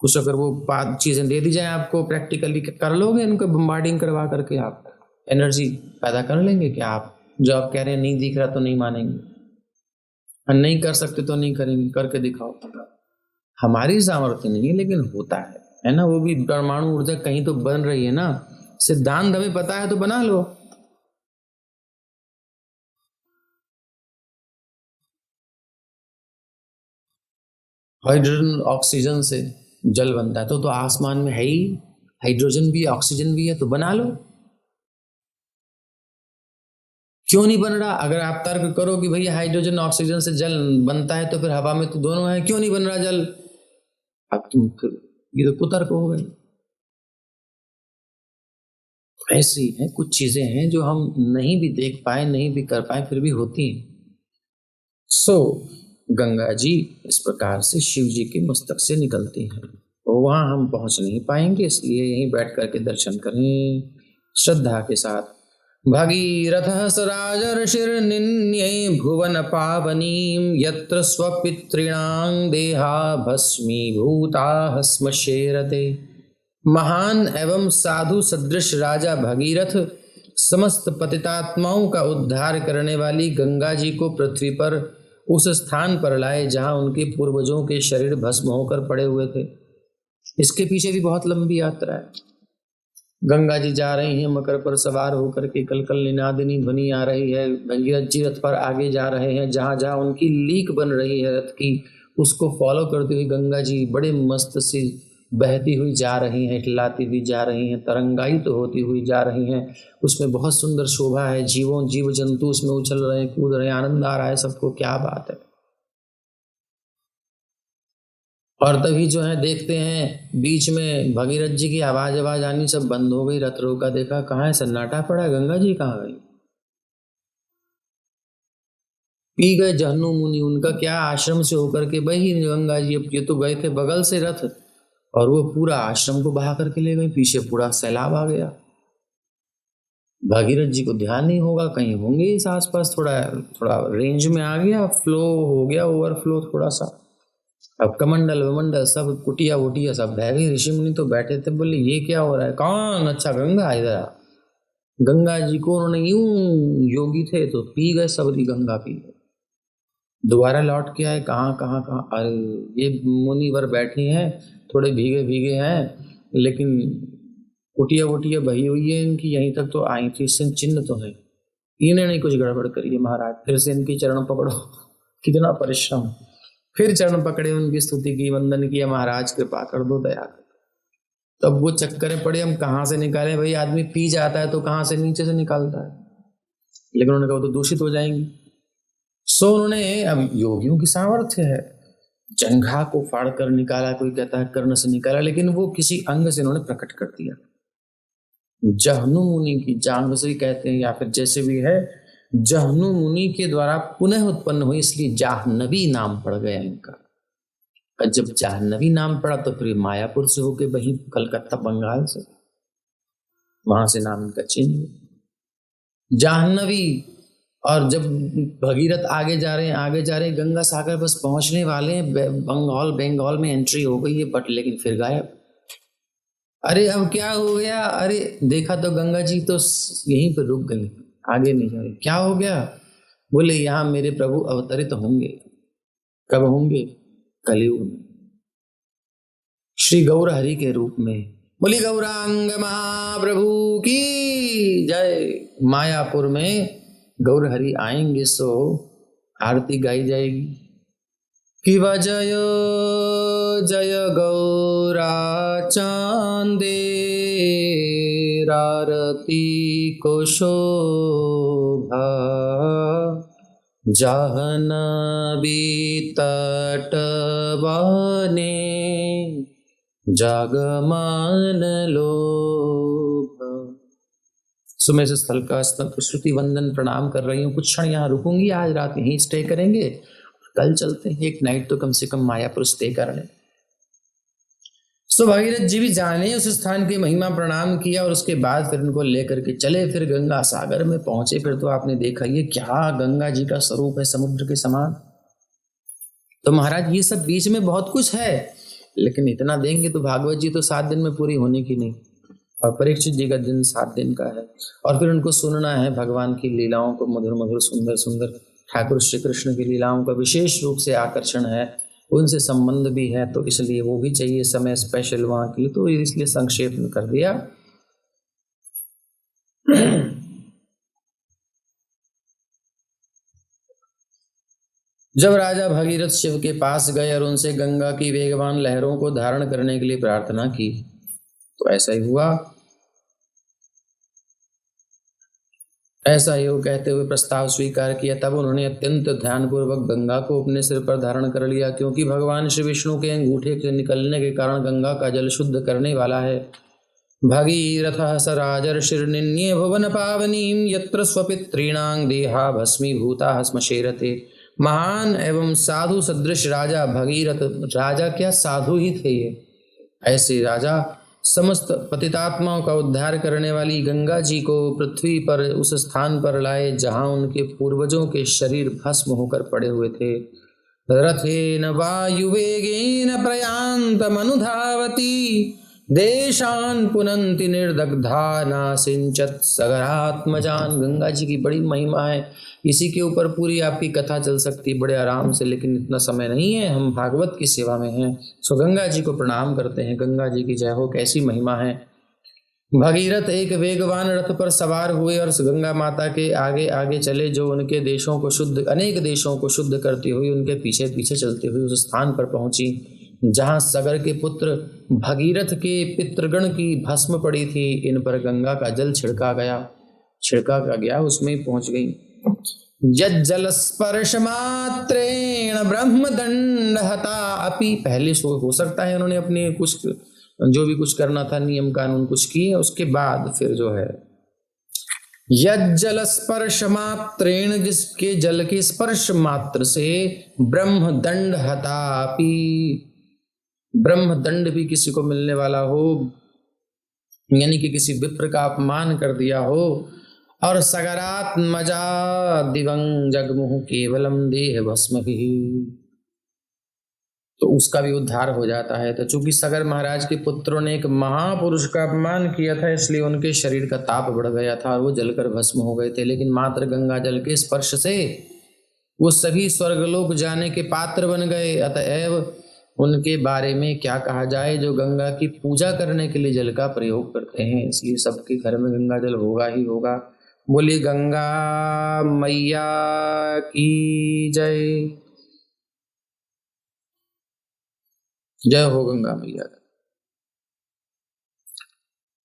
कुछ अगर वो बात चीज़ें दे दी जाए आपको, प्रैक्टिकली कर लोगे इनको बम्बार्डिंग करवा करके, आप एनर्जी पैदा कर लेंगे क्या? आप जो आप कह रहे हैं नहीं दिख रहा तो नहीं मानेंगे, और नहीं कर सकते तो नहीं करेंगे, करके दिखाओ। हमारी सामर्थ्य नहीं है लेकिन होता है ना, वो भी परमाणु ऊर्जा कहीं तो बन रही है ना, सिद्धांत हमें पता है तो बना लो। हाइड्रोजन ऑक्सीजन से जल बनता है, तो आसमान में है ही, हाइड्रोजन भी ऑक्सीजन भी है, तो बना लो। क्यों नहीं बन रहा? अगर आप तर्क करो कि भैया हाइड्रोजन ऑक्सीजन से जल बनता है तो फिर हवा में तो दोनों है, क्यों नहीं बन रहा जल? अब तुम फिर ये तो कुतर्क हो गए। ऐसी है कुछ चीजें हैं जो हम नहीं भी देख पाए, नहीं भी कर पाए, फिर भी होती हैं। सो गंगा जी इस प्रकार से शिव जी के मस्तक से निकलती हैं, तो वहां हम पहुंच नहीं पाएंगे, इसलिए यहीं बैठ करके दर्शन करें श्रद्धा के साथ। भगीरथ सराजर्षिर्निन्ये भुवन पावनीं यत्र स्वपितॄणां देहा भस्मीभूताः श्मशेरते। महान एवं साधु सदृश राजा भगीरथ समस्त पतितात्माओं का उद्धार करने वाली गंगा जी को पृथ्वी पर उस स्थान पर लाए जहां उनके पूर्वजों के शरीर भस्म होकर पड़े हुए थे। इसके पीछे भी बहुत लंबी यात्रा है। गंगा जी जा रही हैं मकर पर सवार होकर के, कल कल निनादिनी ध्वनि आ रही है, भगीरथ जी रथ पर आगे जा रहे हैं, जहां जहां उनकी लीक बन रही है रथ की, उसको फॉलो करते हुए गंगा जी बड़े मस्त सी बहती हुई जा रही हैं, हिलाती हुई जा रही हैं, तरंगायित तो होती हुई जा रही हैं। उसमें बहुत सुंदर शोभा है, जीव जंतु उसमें उछल रहे हैं, कूद रहे हैं, आनंद आ रहा है सबको, क्या बात है। और तभी जो है देखते हैं बीच में भगीरथ जी की आवाज आनी सब बंद हो गई, रथ रोका, देखा कहाँ है, सन्नाटा पड़ा, गंगा जी कहाँ गई। पी गए जहन्नू मुनि, उनका क्या आश्रम से होकर के वही गंगा जी, अब ये तो गए थे बगल से रथ, और वो पूरा आश्रम को बहा करके ले गई, पीछे पूरा सैलाब आ गया। भागीरथ जी को ध्यान नहीं होगा, कहीं होंगे इस आसपास, थोड़ा थोड़ा रेंज में आ गया, फ्लो हो गया, ओवरफ्लो थोड़ा सा, अब कमंडल वमंडल सब कुटिया वुटिया सब बह गई। ऋषि मुनि तो बैठे थे, बोले ये क्या हो रहा है? कौन? अच्छा गंगा इधर आ। गंगा जी को उन्होंने यूं, योगी थे तो पी गए, सबरी गंगा पी गए। दोबारा लौट के आए, कहाँ कहाँ कहाँ, अरे ये मुनिवर बैठे हैं, थोड़े भीगे भीगे हैं, लेकिन कुटिया वुटिया बही हुई है इनकी, यहीं तक तो आई थी, इससे चिन्ह तो है। इन्होंने कुछ गड़बड़ करी है महाराज, फिर से इनकी चरण पकड़ो। कितना परिश्रम। फिर चरण पकड़े, उनकी स्तुति की, वंदन किया, महाराज कृपा कर दो, दया कर। तब वो चक्कर में पड़े, हम कहाँ से निकालें भाई, आदमी पी जाता है तो कहाँ से नीचे से निकालता है, लेकिन उन्होंने कहा तो दूषित हो जाएंगी। सो उन्होंने, अब योगियों की सामर्थ्य है, जंघा को फाड़ कर निकाला, कोई कहता है कर्ण से निकाला, लेकिन वो किसी अंग से उन्होंने प्रकट कर दिया। जहनु मुनि की जांघ से कहते हैं, या फिर जैसे भी है, जहनु मुनि के द्वारा पुनः उत्पन्न हुई, इसलिए जाह्नवी नाम पड़ गया इनका। और जब जाह्नवी नाम पड़ा तो फिर मायापुर से होके वही कलकत्ता बंगाल से, वहां से नाम इनका चेंज हुआ जाह्नवी। और जब भगीरथ आगे जा रहे हैं, आगे जा रहे हैं, गंगा सागर बस पहुंचने वाले हैं, बंगाल में एंट्री हो गई है, बट लेकिन फिर गायब। अरे अब क्या हो गया? अरे देखा तो गंगा जी तो यहीं पर रुक गई, आगे नहीं जा रही। क्या हो गया? बोले यहाँ मेरे प्रभु अवतरित होंगे। कब होंगे? कलयुग में, श्री गौर हरि के रूप में। बोली गौरांग महाप्रभु की जय। मायापुर में गौर हरि आएंगे, सो आरती गाई जाएगी कि जय जय गौरा चांदे आरती को शोभा, जाह्नवी तट बने जगमान लोभ। सुमेर स्थल का श्रुति वंदन प्रणाम कर रही हूँ। कुछ क्षण यहाँ रुकूंगी, आज रात यहीं स्टे करेंगे, कल चलते हैं, एक नाइट तो कम से कम मायापुर स्टे कर लें। सो भगीरथ जी भी जाने उस स्थान की महिमा, प्रणाम किया, और उसके बाद फिर उनको लेकर के चले, फिर गंगा सागर में पहुंचे। फिर तो आपने देखा ये क्या गंगा जी का स्वरूप है, समुद्र के समान। तो महाराज ये सब बीच में बहुत कुछ है, लेकिन इतना देंगे तो भागवत जी तो 7 दिन में पूरी होने की नहीं, और परीक्षित जी का दिन 7 दिन का है। और फिर उनको सुनना है भगवान की लीलाओं को, मधुर मधुर सुंदर सुंदर ठाकुर श्री कृष्ण की लीलाओं का विशेष रूप से आकर्षण है, उनसे संबंध भी है, तो इसलिए वो भी चाहिए समय स्पेशल वहाँ के लिए, तो इसलिए संक्षेप में कर दिया। जब राजा भगीरथ शिव के पास गए और उनसे गंगा की वेगवान लहरों को धारण करने के लिए प्रार्थना की, तो ऐसा ही हुआ। ऐसा ही वो कहते हुए प्रस्ताव स्वीकार किया। तब उन्होंने अत्यंत ध्यानपूर्वक गंगा को अपने सिर पर धारण कर लिया, क्योंकि भगवान श्री विष्णु के अंगूठे से निकलने के कारण गंगा का जल शुद्ध करने वाला है। भगीरथः स राजर्षिर्निन्ये भुवन पावनीं यत्र स्वपितॄणां देहा भस्मीभूताः स्मशेरते। महान एवं साधु सदृश राजा भगीरथ, राजा क्या साधु ही थे ये, ऐसे राजा समस्त पतितात्माओं का उद्धार करने वाली गंगा जी को पृथ्वी पर उस स्थान पर लाए जहां उनके पूर्वजों के शरीर भस्म होकर पड़े हुए थे। रथेन वायुवेगेन प्रयान्तमनुधावति देशान पुनन्ति निर्दग्धा नासिंचत सगरात्मजान। गंगा जी की बड़ी महिमा है, इसी के ऊपर पूरी आपकी कथा चल सकती है बड़े आराम से, लेकिन इतना समय नहीं है, हम भागवत की सेवा में हैं। सो गंगा जी को प्रणाम करते हैं, गंगा जी की जय हो। कैसी महिमा है। भगीरथ एक वेगवान रथ पर सवार हुए और गंगा माता के आगे आगे चले, जो उनके देशों को शुद्ध, अनेक देशों को शुद्ध करती हुई उनके पीछे पीछे चलते हुए उस स्थान पर पहुंची जहां सगर के पुत्र भगीरथ के पितृगण की भस्म पड़ी थी। इन पर गंगा का जल छिड़का गया, उसमें पहुंच गई। जल स्पर्श मात्रेण ब्रह्मदंड हता अपि। पहले हो सकता है उन्होंने अपने कुछ जो भी कुछ करना था नियम कानून कुछ किए, उसके बाद फिर जो है यज्जल स्पर्श मात्रेण, जिसके जल के स्पर्श मात्र से ब्रह्मदंड हतापि, ब्रह्मदंड भी किसी को मिलने वाला हो, यानी कि किसी विप्र का अपमान कर दिया हो। और सगरात्मजा दिवं जगमुह केवलम देह भस्म भी। तो उसका भी उद्धार हो जाता है। तो चूंकि सगर महाराज के पुत्रों ने एक महापुरुष का अपमान किया था, इसलिए उनके शरीर का ताप बढ़ गया था और वो जलकर भस्म हो गए थे। लेकिन मात्र गंगा जल के स्पर्श से वो सभी स्वर्गलोक जाने के पात्र बन गए। अतएव उनके बारे में क्या कहा जाए, जो गंगा की पूजा करने के लिए जल का प्रयोग करते हैं। इसलिए सबके घर में गंगा जल होगा ही होगा। बोली गंगा मैया की जय। जय हो गंगा मैया।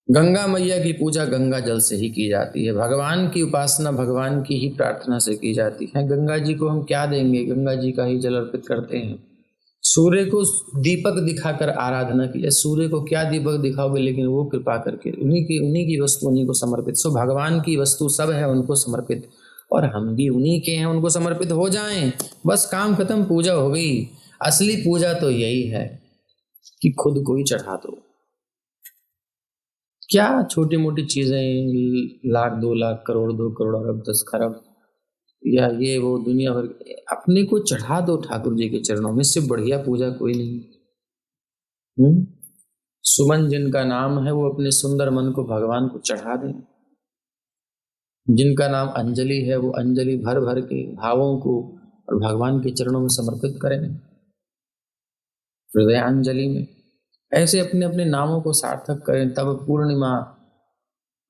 गंगा मैया की पूजा गंगा जल से ही की जाती है। भगवान की उपासना भगवान की ही प्रार्थना से की जाती है। गंगा जी को हम क्या देंगे, गंगा जी का ही जल अर्पित करते हैं। सूर्य को दीपक दिखाकर आराधना की, सूर्य को क्या दीपक दिखाओगे, लेकिन वो कृपा करके उन्हीं की वस्तु उन्हीं को समर्पित। सो भगवान की वस्तु सब है उनको समर्पित, और हम भी उन्हीं के हैं, उनको समर्पित हो जाएं, बस काम खत्म, पूजा हो गई। असली पूजा तो यही है कि खुद को ही चढ़ा दो। क्या छोटी मोटी चीजें, लाख 2 लाख करोड़ 2 करोड़ अरब 10 खरब या ये वो दुनिया भर, अपने को चढ़ा दो ठाकुर जी के चरणों में। इससे बढ़िया पूजा कोई नहीं। सुमन जिनका नाम है वो अपने सुंदर मन को भगवान को चढ़ा दें। जिनका नाम अंजलि है वो अंजलि भर भर के भावों को और भगवान के चरणों में समर्पित करें, हृदयांजलि में। ऐसे अपने अपने नामों को सार्थक करें, तब पूर्णिमा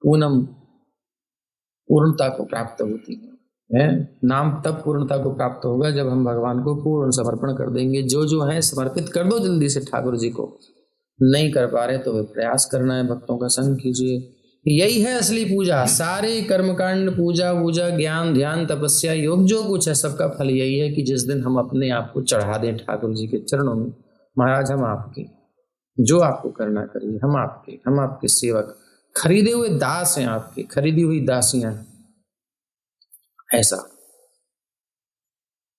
पूनम पूर्णता को प्राप्त होती है। नाम तब पूर्णता को प्राप्त होगा जब हम भगवान को पूर्ण समर्पण कर देंगे। जो है समर्पित कर दो जल्दी से ठाकुर जी को। नहीं कर पा रहे तो वे प्रयास करना है, भक्तों का संग कीजिए। यही है असली पूजा। सारे कर्मकांड, पूजा वूजा, ज्ञान ध्यान तपस्या योग जो कुछ है, सबका फल यही है कि जिस दिन हम अपने आप को चढ़ा दें ठाकुर जी के चरणों में। महाराज हम आपके, जो आपको करना करिए, हम आपके सेवक, खरीदे हुए दास हैं, आपके खरीदी हुई दासियां हैं। ऐसा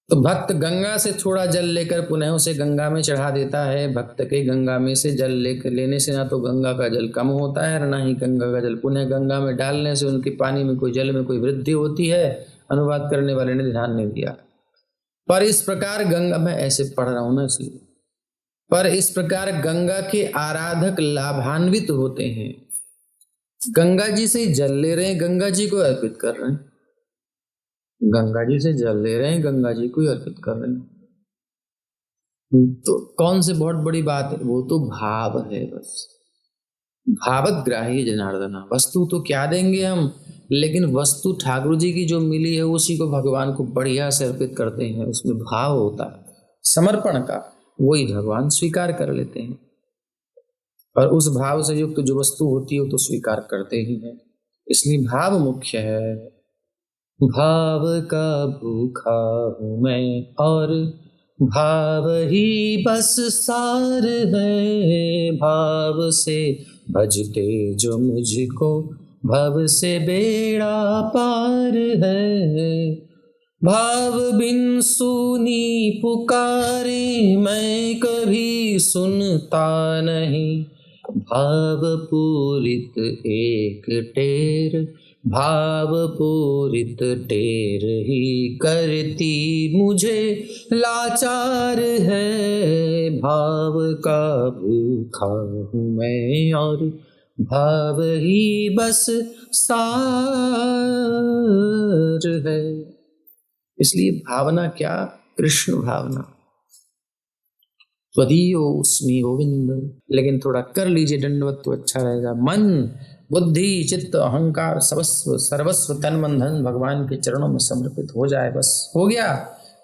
तो भक्त गंगा से थोड़ा जल लेकर पुनः उसे गंगा में चढ़ा देता है। भक्त के गंगा में से जल लेने से ना तो गंगा का जल कम होता है, ना ही गंगा का जल पुनः गंगा में डालने से उनके पानी में कोई जल में कोई वृद्धि होती है। अनुवाद करने वाले ने ध्यान नहीं दिया। पर इस प्रकार गंगा, मैं ऐसे पढ़ रहा हूं ना इसलिए, पर इस प्रकार गंगा के आराधक लाभान्वित होते हैं। गंगा जी से जल ले रहे हैं, गंगा जी को अर्पित कर रहे हैं, गंगा जी से जल ले रहे हैं, गंगा जी को अर्पित कर रहे हैं। तो कौन से बहुत बड़ी बात है, वो तो भाव है बस। भावग्राही जनार्दना। वस्तु तो क्या देंगे हम, लेकिन वस्तु ठाकुर जी की जो मिली है उसी को भगवान को बढ़िया से अर्पित करते हैं। उसमें भाव होता है समर्पण का, वही भगवान स्वीकार कर लेते हैं। और उस भाव से युक्त जो वस्तु होती है वो तो स्वीकार करते ही हैं। इसलिए भाव मुख्य है। भाव का भूखा हूँ मैं और भाव ही बस सार है। भाव से भजते जो मुझको भव से बेड़ा पार है। भाव बिन सुनी पुकारे मैं कभी सुनता नहीं। भाव पूरित एक टेर, भाव पूरित टेर ही करती मुझे लाचार है। भाव का भूखा हूँ मैं और भाव ही बस सार है। इसलिए भावना क्या, कृष्ण भावना। त्वदीयोऽस्मि गोविंद। लेकिन थोड़ा कर लीजिए दंडवत तो अच्छा रहेगा। मन बुद्धि चित्त अहंकार सर्वस्व तन मन धन भगवान के चरणों में समर्पित हो जाए, बस हो गया,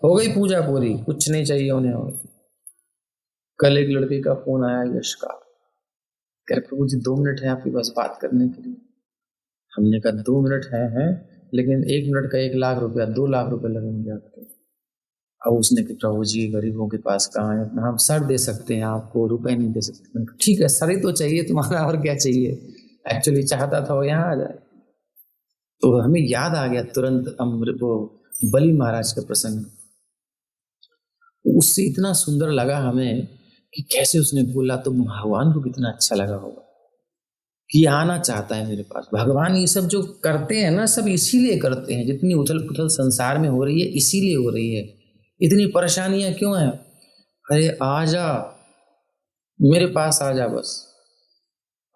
हो गई पूजा पूरी, कुछ नहीं चाहिए उन्हें और। कल एक लड़के का फोन आया यश का, कह रहे प्रभु जी 2 मिनट है आपके पास बात करने के लिए। हमने कहा 2 मिनट है लेकिन 1 मिनट का 1 लाख रुपया 2 लाख रुपए लगेंगे आपके। अब उसने कहा प्रभु जी गरीबों के पास कहाँ है, हम सर दे सकते हैं आपको, रुपए नहीं दे सकते। ठीक है सर ही तो चाहिए तुम्हारा, और क्या चाहिए। एक्चुअली चाहता था वो यहाँ आ जाए। तो हमें याद आ गया तुरंत वो बलि महाराज का प्रसंग। उससे इतना सुंदर लगा हमें कि कैसे उसने बोला, तो भगवान को कितना अच्छा लगा होगा कि आना चाहता है मेरे पास। भगवान ये सब जो करते हैं ना, सब इसीलिए करते हैं। जितनी उथल पुथल संसार में हो रही है इसीलिए हो रही है। इतनी परेशानियां क्यों हैं, अरे आ जा, मेरे पास आ जा बस।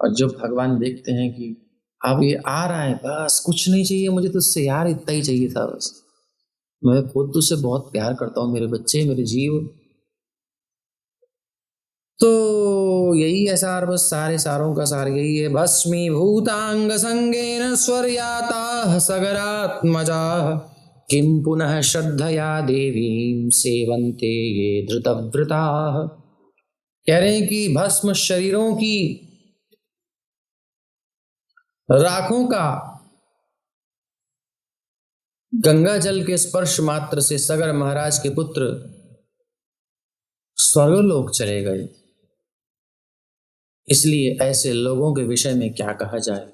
और जब भगवान देखते हैं कि अब ये आ रहा है, बस कुछ नहीं चाहिए मुझे तुझसे यार, इतना ही चाहिए था बस। मैं खुद तुझसे बहुत प्यार करता हूँ मेरे बच्चे, मेरे जीव। तो यही है सार, बस सारे सारों का सार यही है। भस्मी भूतांग संगेन स्वर्याता सगरात्मजा किम पुनः श्रद्धया देवीं सेवन्ते ये धृतव्रता। कह रहे हैं कि भस्म शरीरों की राखों का गंगा जल के स्पर्श मात्र से सगर महाराज के पुत्र स्वर्गलोक चले गए। इसलिए ऐसे लोगों के विषय में क्या कहा जाए।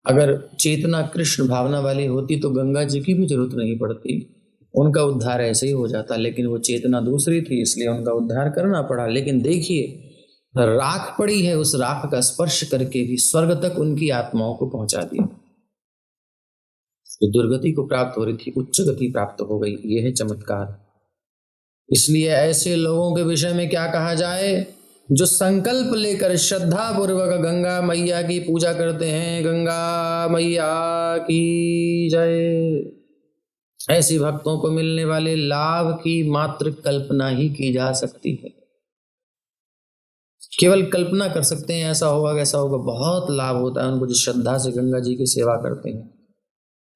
अगर चेतना कृष्ण भावना वाली होती तो गंगा जी की भी जरूरत नहीं पड़ती, उनका उद्धार ऐसे ही हो जाता। लेकिन वो चेतना दूसरी थी, इसलिए उनका उद्धार करना पड़ा। लेकिन देखिए, राख पड़ी है, उस राख का स्पर्श करके भी स्वर्ग तक उनकी आत्माओं को पहुंचा दिया। तो दुर्गति को प्राप्त हो रही थी, उच्च गति प्राप्त हो गई। यह है चमत्कार। इसलिए ऐसे लोगों के विषय में क्या कहा जाए, जो संकल्प लेकर श्रद्धा पूर्वक गंगा मैया की पूजा करते हैं। गंगा मैया की जय। ऐसे भक्तों को मिलने वाले लाभ की मात्र कल्पना ही की जा सकती है। केवल कल्पना कर सकते हैं ऐसा होगा कैसा होगा। बहुत लाभ होता है उनको जो श्रद्धा से गंगा जी की सेवा करते हैं।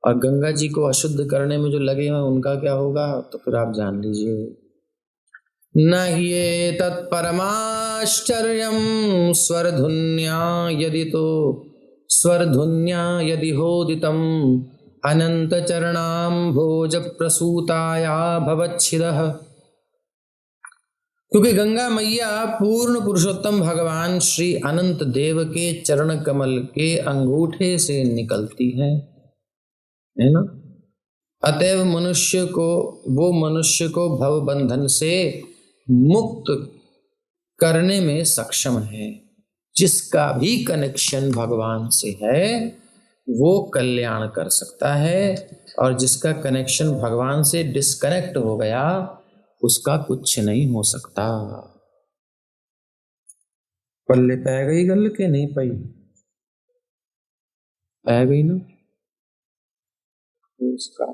और गंगा जी को अशुद्ध करने में जो लगे हैं उनका क्या होगा, तो फिर आप जान लीजिए। न ह्ये तत्परमाश्चर्यं स्वरधुन्या यदि तो स्वरधुन्या यदि होदितम् अनंत चरणाम्भोज प्रसूताया भवच्छिदः। क्योंकि गंगा मैया पूर्ण पुरुषोत्तम भगवान श्री अनंत देव के चरण कमल के अंगूठे से निकलती है ना। अतएव मनुष्य को भव बंधन से मुक्त करने में सक्षम है। जिसका भी कनेक्शन भगवान से है वो कल्याण कर सकता है, और जिसका कनेक्शन भगवान से डिस्कनेक्ट हो गया उसका कुछ नहीं हो सकता। पल्ले पै गई गल के नहीं पाई, पै गई ना। उसका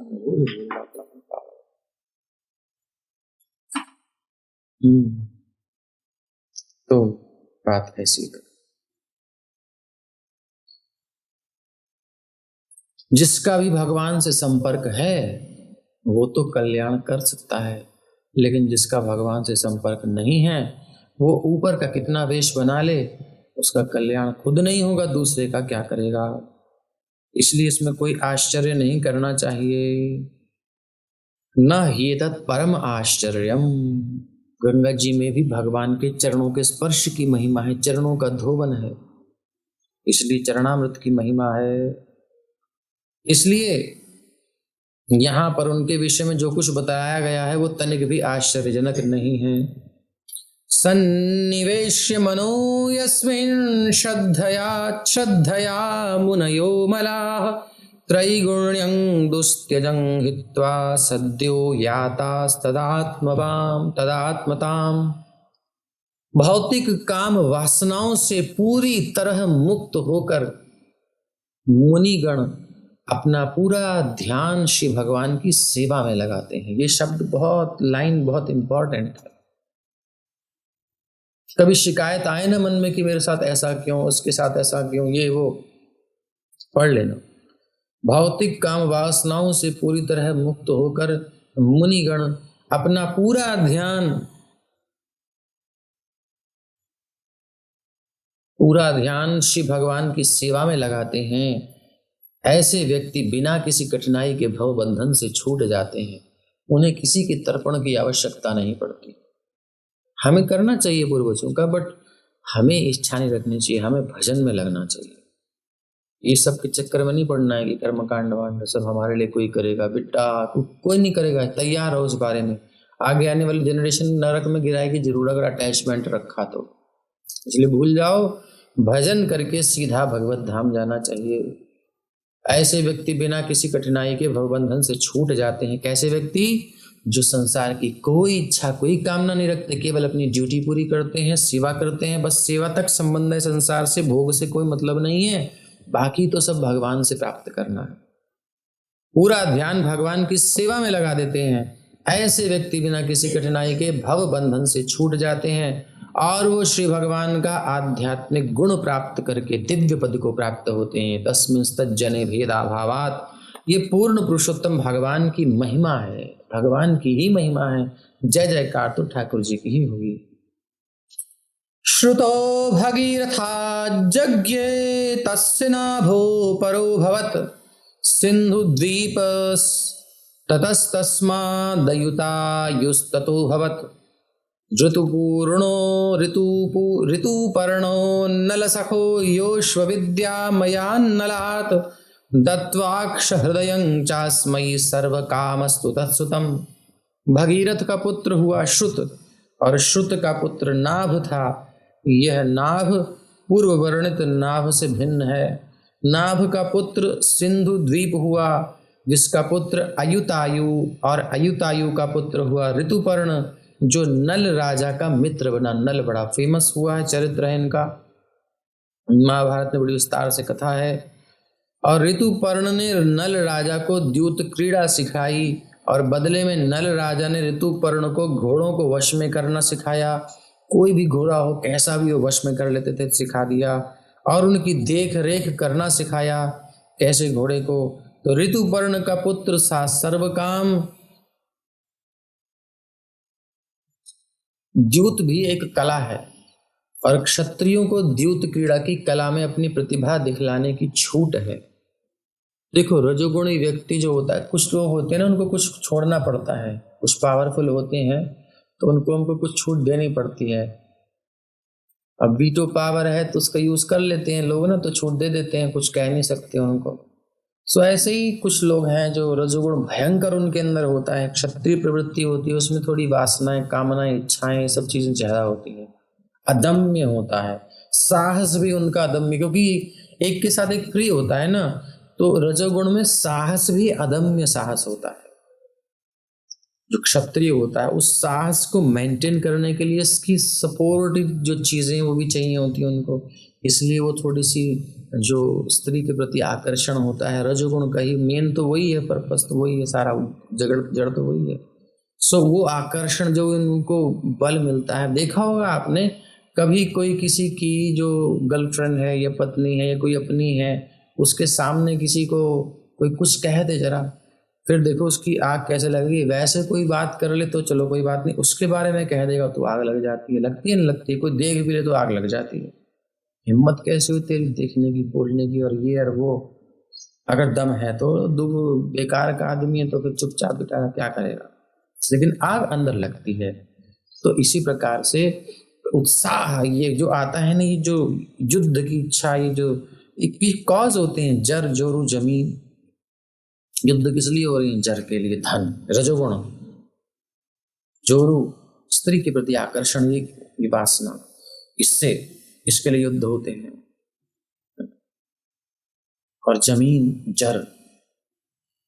तो बात ऐसी कर। जिसका भी भगवान से संपर्क है वो तो कल्याण कर सकता है, लेकिन जिसका भगवान से संपर्क नहीं है वो ऊपर का कितना वेश बना ले, उसका कल्याण खुद नहीं होगा, दूसरे का क्या करेगा। इसलिए इसमें कोई आश्चर्य नहीं करना चाहिए। न ही तत् परम आश्चर्यम। गंगा जी में भी भगवान के चरणों के स्पर्श की महिमा है, चरणों का धोवन है, इसलिए चरणामृत की महिमा है। इसलिए यहां पर उनके विषय में जो कुछ बताया गया है वो तनिक भी आश्चर्यजनक नहीं है। सन्निवेश्य मनो यस्मिन् श्रद्धया मुनयो मलाः त्रैगुण्यं दुस्त्यजं हित्वा सद्यो तदात्मताम्। भौतिक काम वासनाओं से पूरी तरह मुक्त होकर मुनिगण अपना पूरा ध्यान श्री भगवान की सेवा में लगाते हैं। ये शब्द लाइन बहुत इंपॉर्टेंट है। कभी शिकायत आए ना मन में कि मेरे साथ ऐसा क्यों, उसके साथ ऐसा क्यों, ये वो पढ़ लेना। भौतिक काम वासनाओं से पूरी तरह मुक्त होकर मुनिगण अपना पूरा ध्यान श्री भगवान की सेवा में लगाते हैं। ऐसे व्यक्ति बिना किसी कठिनाई के भव बंधन से छूट जाते हैं। उन्हें किसी के तर्पण की आवश्यकता नहीं पड़ती। हमें करना चाहिए पूर्वजों का, बट हमें इच्छा नहीं रखनी चाहिए, हमें भजन में लगना चाहिए। ये सब के चक्कर में नहीं पड़ना है कि कर्मकांड वांड सब हमारे लिए कोई करेगा। बेटा कोई नहीं करेगा, तैयार हो उस बारे में। आगे आने वाली जनरेशन नरक में गिराएगी जरूर अगर अटैचमेंट रखा तो। इसलिए भूल जाओ, भजन करके सीधा भगवत धाम जाना चाहिए। ऐसे व्यक्ति बिना किसी कठिनाई के भवबंधन से छूट जाते हैं। कैसे व्यक्ति? जो संसार की कोई इच्छा, कोई कामना नहीं रखते, केवल अपनी ड्यूटी पूरी करते हैं, सेवा करते हैं, बस सेवा तक संबंध है, संसार से, भोग से कोई मतलब नहीं है, बाकी तो सब भगवान से प्राप्त करना है। पूरा ध्यान भगवान की सेवा में लगा देते हैं। ऐसे व्यक्ति बिना किसी कठिनाई के भव बंधन से छूट जाते हैं और वो श्री भगवान का आध्यात्मिक गुण प्राप्त करके दिव्य पद को प्राप्त होते हैं। तस्मिंस्तज्जने भेदाभावात्, ये पूर्ण पुरुषोत्तम भगवान की महिमा है, भगवान की ही महिमा है। जय जयकार तो ठाकुर जी की ही होगी। श्रुतो भगीरथा यज्ञे तस्य नाभो परो भवत्, सिन्धुद्वीप ततस्तस्मादयुतायुस्ततो भवत्, ऋतुपूर्णो ऋतुपर्णो नलसखो योऽश्वविद्यामयान्नलात्, दत्वाक्ष हृदयं चास्मै सर्वकामस्तु तत्सुतम्। भगीरथ का पुत्र हुआ श्रुत और श्रुत का पुत्र नाभ था। यह नाभ पूर्व वर्णित नाभ से भिन्न है। नाभ का पुत्र सिंधु द्वीप हुआ, जिसका पुत्र अयुतायु, और अयुतायु का पुत्र हुआ ऋतुपर्ण, जो नल राजा का मित्र बना। नल बड़ा फेमस हुआ है, चरित्र है इनका, महाभारत में बड़ी विस्तार से कथा है। और ऋतुपर्ण ने नल राजा को द्यूत क्रीड़ा सिखाई और बदले में नल राजा ने ऋतुपर्ण को घोड़ों को वश में करना सिखाया। कोई भी घोड़ा हो, कैसा भी हो, वश में कर लेते थे, सिखा दिया। और उनकी देख रेख करना सिखाया, कैसे घोड़े को। तो ऋतुपर्ण का पुत्र सा सर्वकाम। द्यूत भी एक कला है और क्षत्रियों को द्यूत क्रीड़ा की कला में अपनी प्रतिभा दिखलाने की छूट है। देखो, रजोगुणी व्यक्ति जो होता है, कुछ लोग होते हैं ना, उनको कुछ छोड़ना पड़ता है, कुछ पावरफुल होते हैं तो उनको कुछ छूट देनी पड़ती है। अब वीटो पावर है तो उसका यूज कर लेते हैं लोग ना, तो छूट दे देते हैं, कुछ कह नहीं सकते उनको। सो ऐसे ही कुछ लोग हैं जो रजोगुण भयंकर उनके अंदर होता है, क्षत्रिय प्रवृत्ति होती है, उसमें थोड़ी वासनाएं, कामनाएं, इच्छाएं, सब चीजें ज्यादा होती है, अदम्य होता है। साहस भी उनका अदम्य, क्योंकि एक के साथ एक प्रिय होता है ना, तो रजोगुण में साहस भी अदम्य साहस होता है। जो क्षत्रिय होता है उस साहस को मेंटेन करने के लिए इसकी सपोर्टिव जो चीजें वो भी चाहिए होती हैं उनको, इसलिए वो थोड़ी सी जो स्त्री के प्रति आकर्षण होता है, रजोगुण का ही मेन तो वही है, पर्पस तो वही है, सारा जड़ तो वही है। सो वो आकर्षण जो इनको बल मिलता है। देखा होगा आपने कभी कोई किसी की जो गर्लफ्रेंड है या पत्नी है या कोई अपनी है, उसके सामने किसी को कोई कुछ कह दे जरा, फिर देखो उसकी आग कैसे लगेगी। वैसे कोई बात कर ले तो चलो कोई बात नहीं, उसके बारे में कह देगा तो आग लग जाती है। लगती है नहीं लगती? कोई देख भी ले तो आग लग जाती है। हिम्मत कैसे हुई तेरी देखने की, बोलने की, और ये और वो। अगर दम है तो बेकार का आदमी है तो फिर चुपचाप बेटा क्या करेगा, लेकिन आग अंदर लगती है। तो इसी प्रकार से उत्साह ये जो आता है ना, ये जो युद्ध की इच्छा, ये जो कॉज होते हैं, जर जोरू जमीन। युद्ध किस लिए हो रही है? जर के लिए, धन, रजोगुण। जोरू स्त्री के प्रति आकर्षण, ये वासना, इसके लिए युद्ध होते हैं। और जमीन, जर,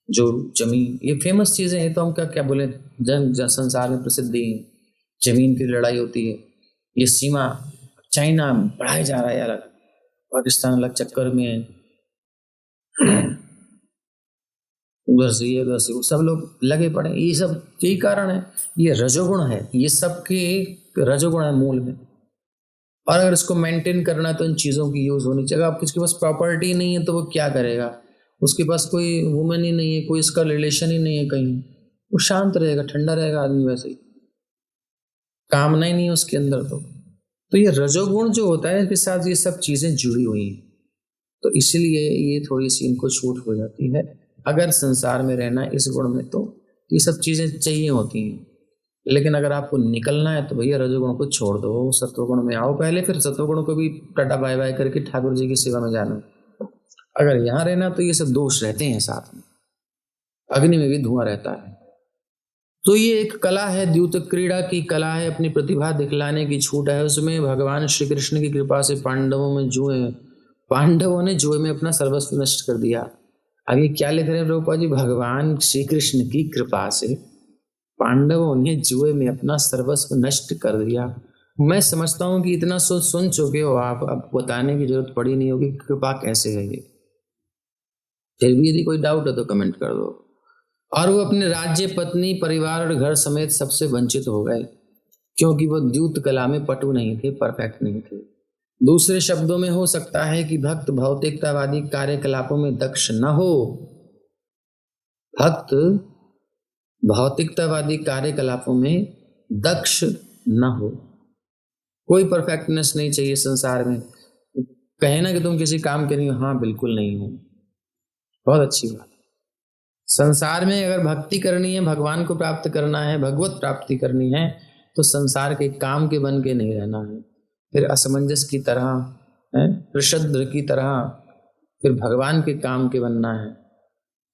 जोरू, जमीन, ये फेमस चीजें हैं। तो हम क्या बोले, जन संसार में प्रसिद्ध ही जमीन की लड़ाई होती है। ये सीमा चाइना बढ़ाया जा रहा है यार, पाकिस्तान अलग चक्कर में है, उधर से ये, उधर से वो, सब लोग लगे पड़े। ये सब यही कारण है, ये रजोगुण है, ये सब के रजोगुण है मूल में। और अगर इसको मेंटेन करना है तो इन चीज़ों की यूज होनी चाहिए। अब किसके पास प्रॉपर्टी नहीं है तो वो क्या करेगा? उसके पास कोई वुमेन ही नहीं है, कोई इसका रिलेशन ही नहीं है कहीं, वो शांत रहेगा, ठंडा रहेगा आदमी, वैसे ही कामना ही नहीं है उसके अंदर। तो ये रजोगुण जो होता है इसके साथ ये सब चीज़ें जुड़ी हुई हैं, तो इसलिए ये थोड़ी सी इनको छूट हो जाती है। अगर संसार में रहना है इस गुण में तो ये सब चीज़ें चाहिए होती हैं, लेकिन अगर आपको निकलना है तो भैया रजोगुण को छोड़ दो, सत्वगुण में आओ पहले, फिर सत्वगुण को भी टाटा बाय बाय करके ठाकुर जी की सेवा में जाना। अगर यहाँ रहना तो ये सब दोष रहते हैं साथ में, अग्नि में भी धुआं रहता है। तो ये एक कला है, द्यूत क्रीड़ा की कला है, अपनी प्रतिभा दिखलाने की छूट है। उसमें भगवान श्री कृष्ण की कृपा से पांडवों ने जुए में अपना सर्वस्व नष्ट कर दिया। आगे क्या लिख रहे हैं प्रभुपाद जी, भगवान श्री कृष्ण की कृपा से पांडवों ने जुए में अपना सर्वस्व नष्ट कर दिया। मैं समझता हूं कि इतना सुन चुके हो आप, अब बताने की जरूरत पड़ी नहीं होगी कृपा कैसे है ये। फिर भी यदि कोई डाउट है तो कमेंट कर दो। और वो अपने राज्य, पत्नी, परिवार और घर समेत सबसे वंचित हो गए, क्योंकि वो द्यूत कला में पटु नहीं थे, परफेक्ट नहीं थे। दूसरे शब्दों में हो सकता है कि भक्त भौतिकतावादी कार्यकलापों में दक्ष न हो। भक्त भौतिकतावादी कार्यकलापों में दक्ष न हो। कोई परफेक्टनेस नहीं चाहिए संसार में। कहे ना कि तुम किसी काम के नहीं हो, हाँ बिल्कुल नहीं हो, बहुत अच्छी बात। संसार में अगर भक्ति करनी है, भगवान को प्राप्त करना है, भगवत प्राप्ति करनी है, तो संसार के काम के बन के नहीं रहना है। फिर असमंजस की तरह है, प्रशद्र की तरह फिर भगवान के काम के बनना है,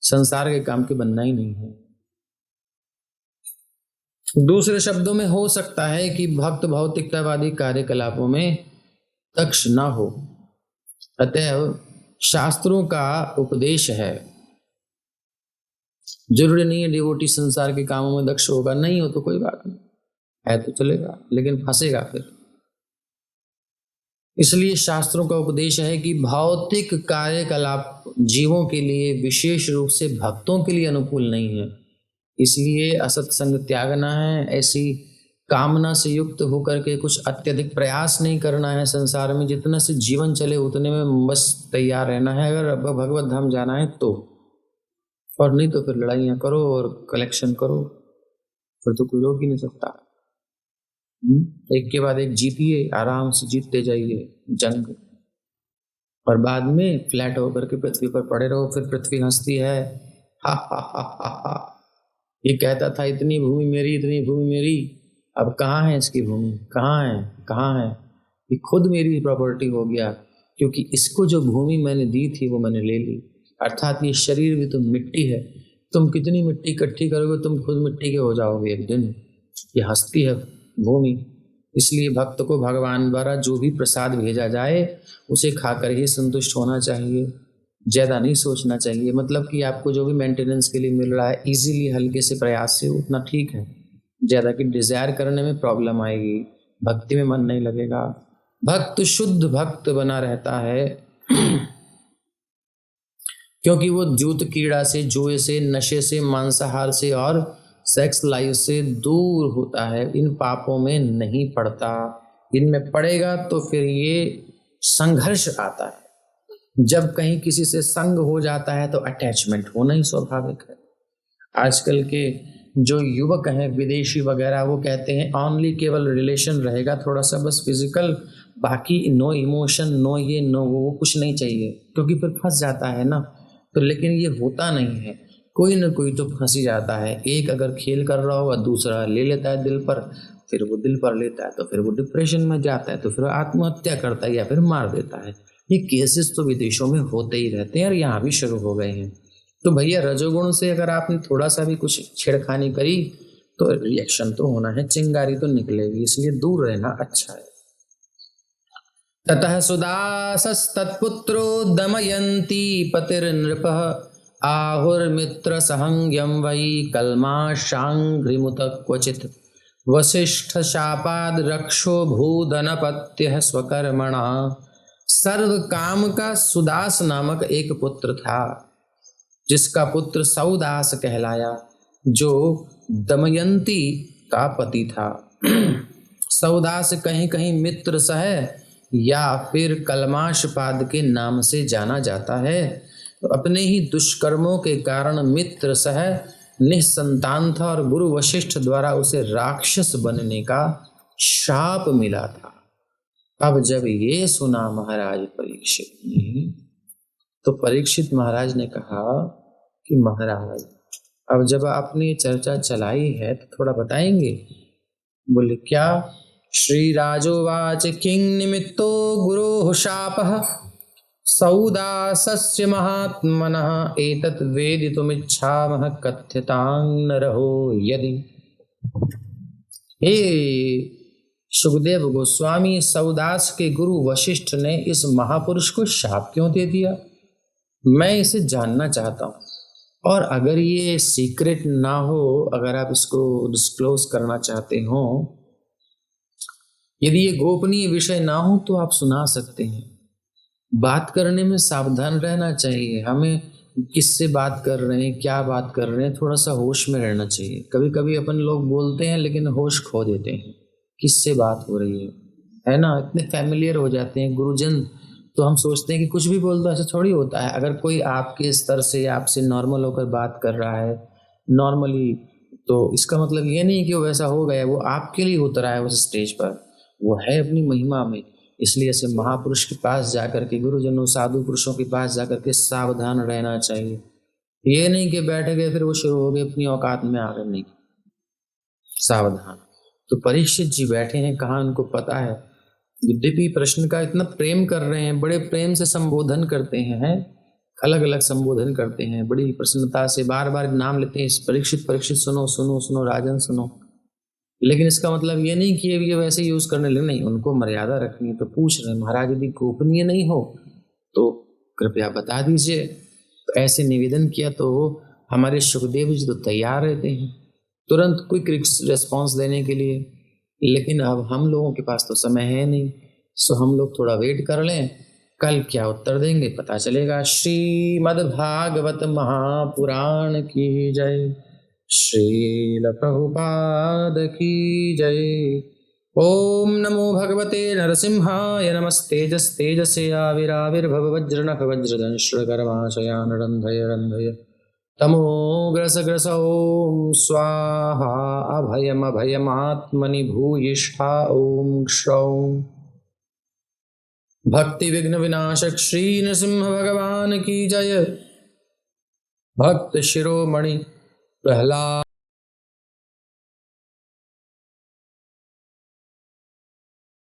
संसार के काम के बनना ही नहीं है। दूसरे शब्दों में हो सकता है कि भक्त भौतिकतावादी कार्यकलापों में दक्ष न हो। अतएव शास्त्रों का उपदेश है, जरूरी नहीं है डिवोटी संसार के कामों में दक्ष होगा, नहीं हो तो कोई बात नहीं है, तो चलेगा, लेकिन फंसेगा फिर। इसलिए शास्त्रों का उपदेश है कि भौतिक कार्यकलाप जीवों के लिए, विशेष रूप से भक्तों के लिए अनुकूल नहीं है। इसलिए असत्संग त्यागना है, ऐसी कामना से युक्त होकर के कुछ अत्यधिक प्रयास नहीं करना है संसार में, जितना से जीवन चले उतने में बस तैयार रहना है अगर भगवत धाम जाना है तो। और नहीं तो फिर लड़ाइयाँ करो और कलेक्शन करो, फिर तो कोई रोक ही नहीं सकता। एक के बाद एक जीतिए, आराम से जीतते जाइए जंग, और बाद में फ्लैट होकर के पृथ्वी पर पड़े रहो। फिर पृथ्वी हंसती है, हा हा हा हा हा, ये कहता था इतनी भूमि मेरी, इतनी भूमि मेरी, अब कहाँ है इसकी भूमि, कहाँ है, कहाँ है, ये खुद मेरी प्रॉपर्टी हो गया, क्योंकि इसको जो भूमि मैंने दी थी वो मैंने ले ली। अर्थात ये शरीर भी तो मिट्टी है, तुम कितनी मिट्टी इकट्ठी करोगे तुम खुद मिट्टी के हो जाओगे एक दिन। ये हंसती है भूमि। इसलिए भक्त को भगवान द्वारा जो भी प्रसाद भेजा जाए उसे खाकर ही संतुष्ट होना चाहिए, ज़्यादा नहीं सोचना चाहिए। मतलब कि आपको जो भी मेंटेनेंस के लिए मिल रहा है इजीली, हल्के से प्रयास से, उतना ठीक है। ज़्यादा की डिजायर करने में प्रॉब्लम आएगी, भक्ति में मन नहीं लगेगा। भक्त शुद्ध भक्त बना रहता है क्योंकि वो द्यूत कीड़ा से, जुए से, नशे से, मांसाहार से और सेक्स लाइफ से दूर होता है। इन पापों में नहीं पड़ता। इनमें पड़ेगा तो फिर ये संघर्ष आता है। जब कहीं किसी से संग हो जाता है तो अटैचमेंट होना ही स्वाभाविक है। आजकल के जो युवक हैं विदेशी वगैरह, वो कहते हैं ओनली, केवल रिलेशन रहेगा थोड़ा सा बस फिजिकल, बाकी नो इमोशन, नो ये नो वो, कुछ नहीं चाहिए, क्योंकि फिर फंस जाता है ना। तो लेकिन ये होता नहीं है, कोई ना कोई तो फंस ही जाता है। एक अगर खेल कर रहा होगा, दूसरा ले लेता है दिल पर, फिर वो दिल पर लेता है तो फिर वो डिप्रेशन में जाता है, तो फिर आत्महत्या करता है या फिर मार देता है। ये केसेस तो विदेशों में होते ही रहते हैं और यहाँ भी शुरू हो गए हैं। तो भैया रजोगुण से अगर आपने थोड़ा सा भी कुछ छेड़खानी करी तो रिएक्शन तो होना है, चिंगारी तो निकलेगी, इसलिए दूर रहना अच्छा है। ततः सुदासस्तत्पुत्रो दमयन्ती पतिर्नृपः आहुर्मित्र सहंग्यम वै कल्माशांघ्रिमुत क्वचित् वसिष्ठ शापाद रक्षो भूधनपत्यः स्वकर्मणा। सर्व काम का सुदास नामक एक पुत्र था, जिसका पुत्र सौदास कहलाया, जो दमयंती का पति था। सौदास कहीं कहीं मित्र सह या फिर कलमाशपाद के नाम से जाना जाता है। तो अपने ही दुष्कर्मों के कारण मित्र सह निसंतान था और गुरु वशिष्ठ द्वारा उसे राक्षस बनने का शाप मिला था। अब जब ये सुना महाराज परीक्षित ने, तो परीक्षित महाराज ने कहा कि महाराज, अब जब आपने चर्चा चलाई है तो थोड़ा बताएंगे। बोले क्या? श्री राजोवाच किंग निमित्तो गुरोः शापः सौदासस्य महात्मनः एतत् वेदितुमिच्छामः कथ्यतां नरहो यदि। हे सुखदेव गोस्वामी, सौदास के गुरु वशिष्ठ ने इस महापुरुष को शाप क्यों दे दिया? मैं इसे जानना चाहता हूँ, और अगर ये सीक्रेट ना हो, अगर आप इसको डिस्क्लोज करना चाहते हो, यदि ये गोपनीय विषय ना हो तो आप सुना सकते हैं। बात करने में सावधान रहना चाहिए हमें। किससे बात कर रहे हैं, क्या बात कर रहे हैं, थोड़ा सा होश में रहना चाहिए। कभी कभी अपन लोग बोलते हैं लेकिन होश खो देते हैं, किससे बात हो रही है ना। इतने फैमिलियर हो जाते हैं गुरुजन, तो हम सोचते हैं कि कुछ भी बोल दो, ऐसा थोड़ी होता है। अगर कोई आपके स्तर से आपसे नॉर्मल होकर बात कर रहा है नॉर्मली, तो इसका मतलब ये नहीं कि वो वैसा हो गया, वो आपके लिए उतरा है उस स्टेज पर, वो है अपनी महिमा में। इसलिए ऐसे महापुरुष के पास जाकर के, गुरुजनों साधु पुरुषों के पास जाकर के सावधान रहना चाहिए। ये नहीं कि बैठ गए फिर वो शुरू हो गए अपनी औकात में आ गए, नहीं, सावधान। तो परीक्षित जी बैठे हैं, कहाँ उनको पता है। यद्यपि प्रश्न का इतना प्रेम कर रहे हैं, बड़े प्रेम से संबोधन करते हैं, अलग अलग संबोधन करते हैं, बड़ी प्रसन्नता से बार बार नाम लेते हैं, परीक्षित परीक्षित सुनो सुनो सुनो राजन सुनो। लेकिन इसका मतलब ये नहीं कि ये वैसे यूज करने लगे, नहीं, उनको मर्यादा रखनी है। तो पूछ रहे हैं, महाराज यदि गोपनीय नहीं हो तो कृपया बता दीजिए। तो ऐसे निवेदन किया तो हमारे सुखदेव जी तो तैयार रहते हैं तुरंत क्विक रिस्पॉन्स देने के लिए। लेकिन अब हम लोगों के पास तो समय है नहीं, सो हम लोग थोड़ा वेट कर लें, कल क्या उत्तर देंगे पता चलेगा। श्रीमद्भागवत महापुराण की जय। श्रील प्रभुपाद की जय। ओम नमो भगवते नरसिंहाय। नमस्तेजस्तेजसे आविराविर्भव वज्रनख वज्रदंश्रकर्माशयान रन्धय रन्धय तमोग्रस ग्रस ओम स्वाहा। अभयमभयमात्मनि भूयिष्ठा ओम क्षौम। भक्ति विघ्न विनाशक श्री नृसिंह भगवान की जय। भक्त शिरोमणि प्रहलाद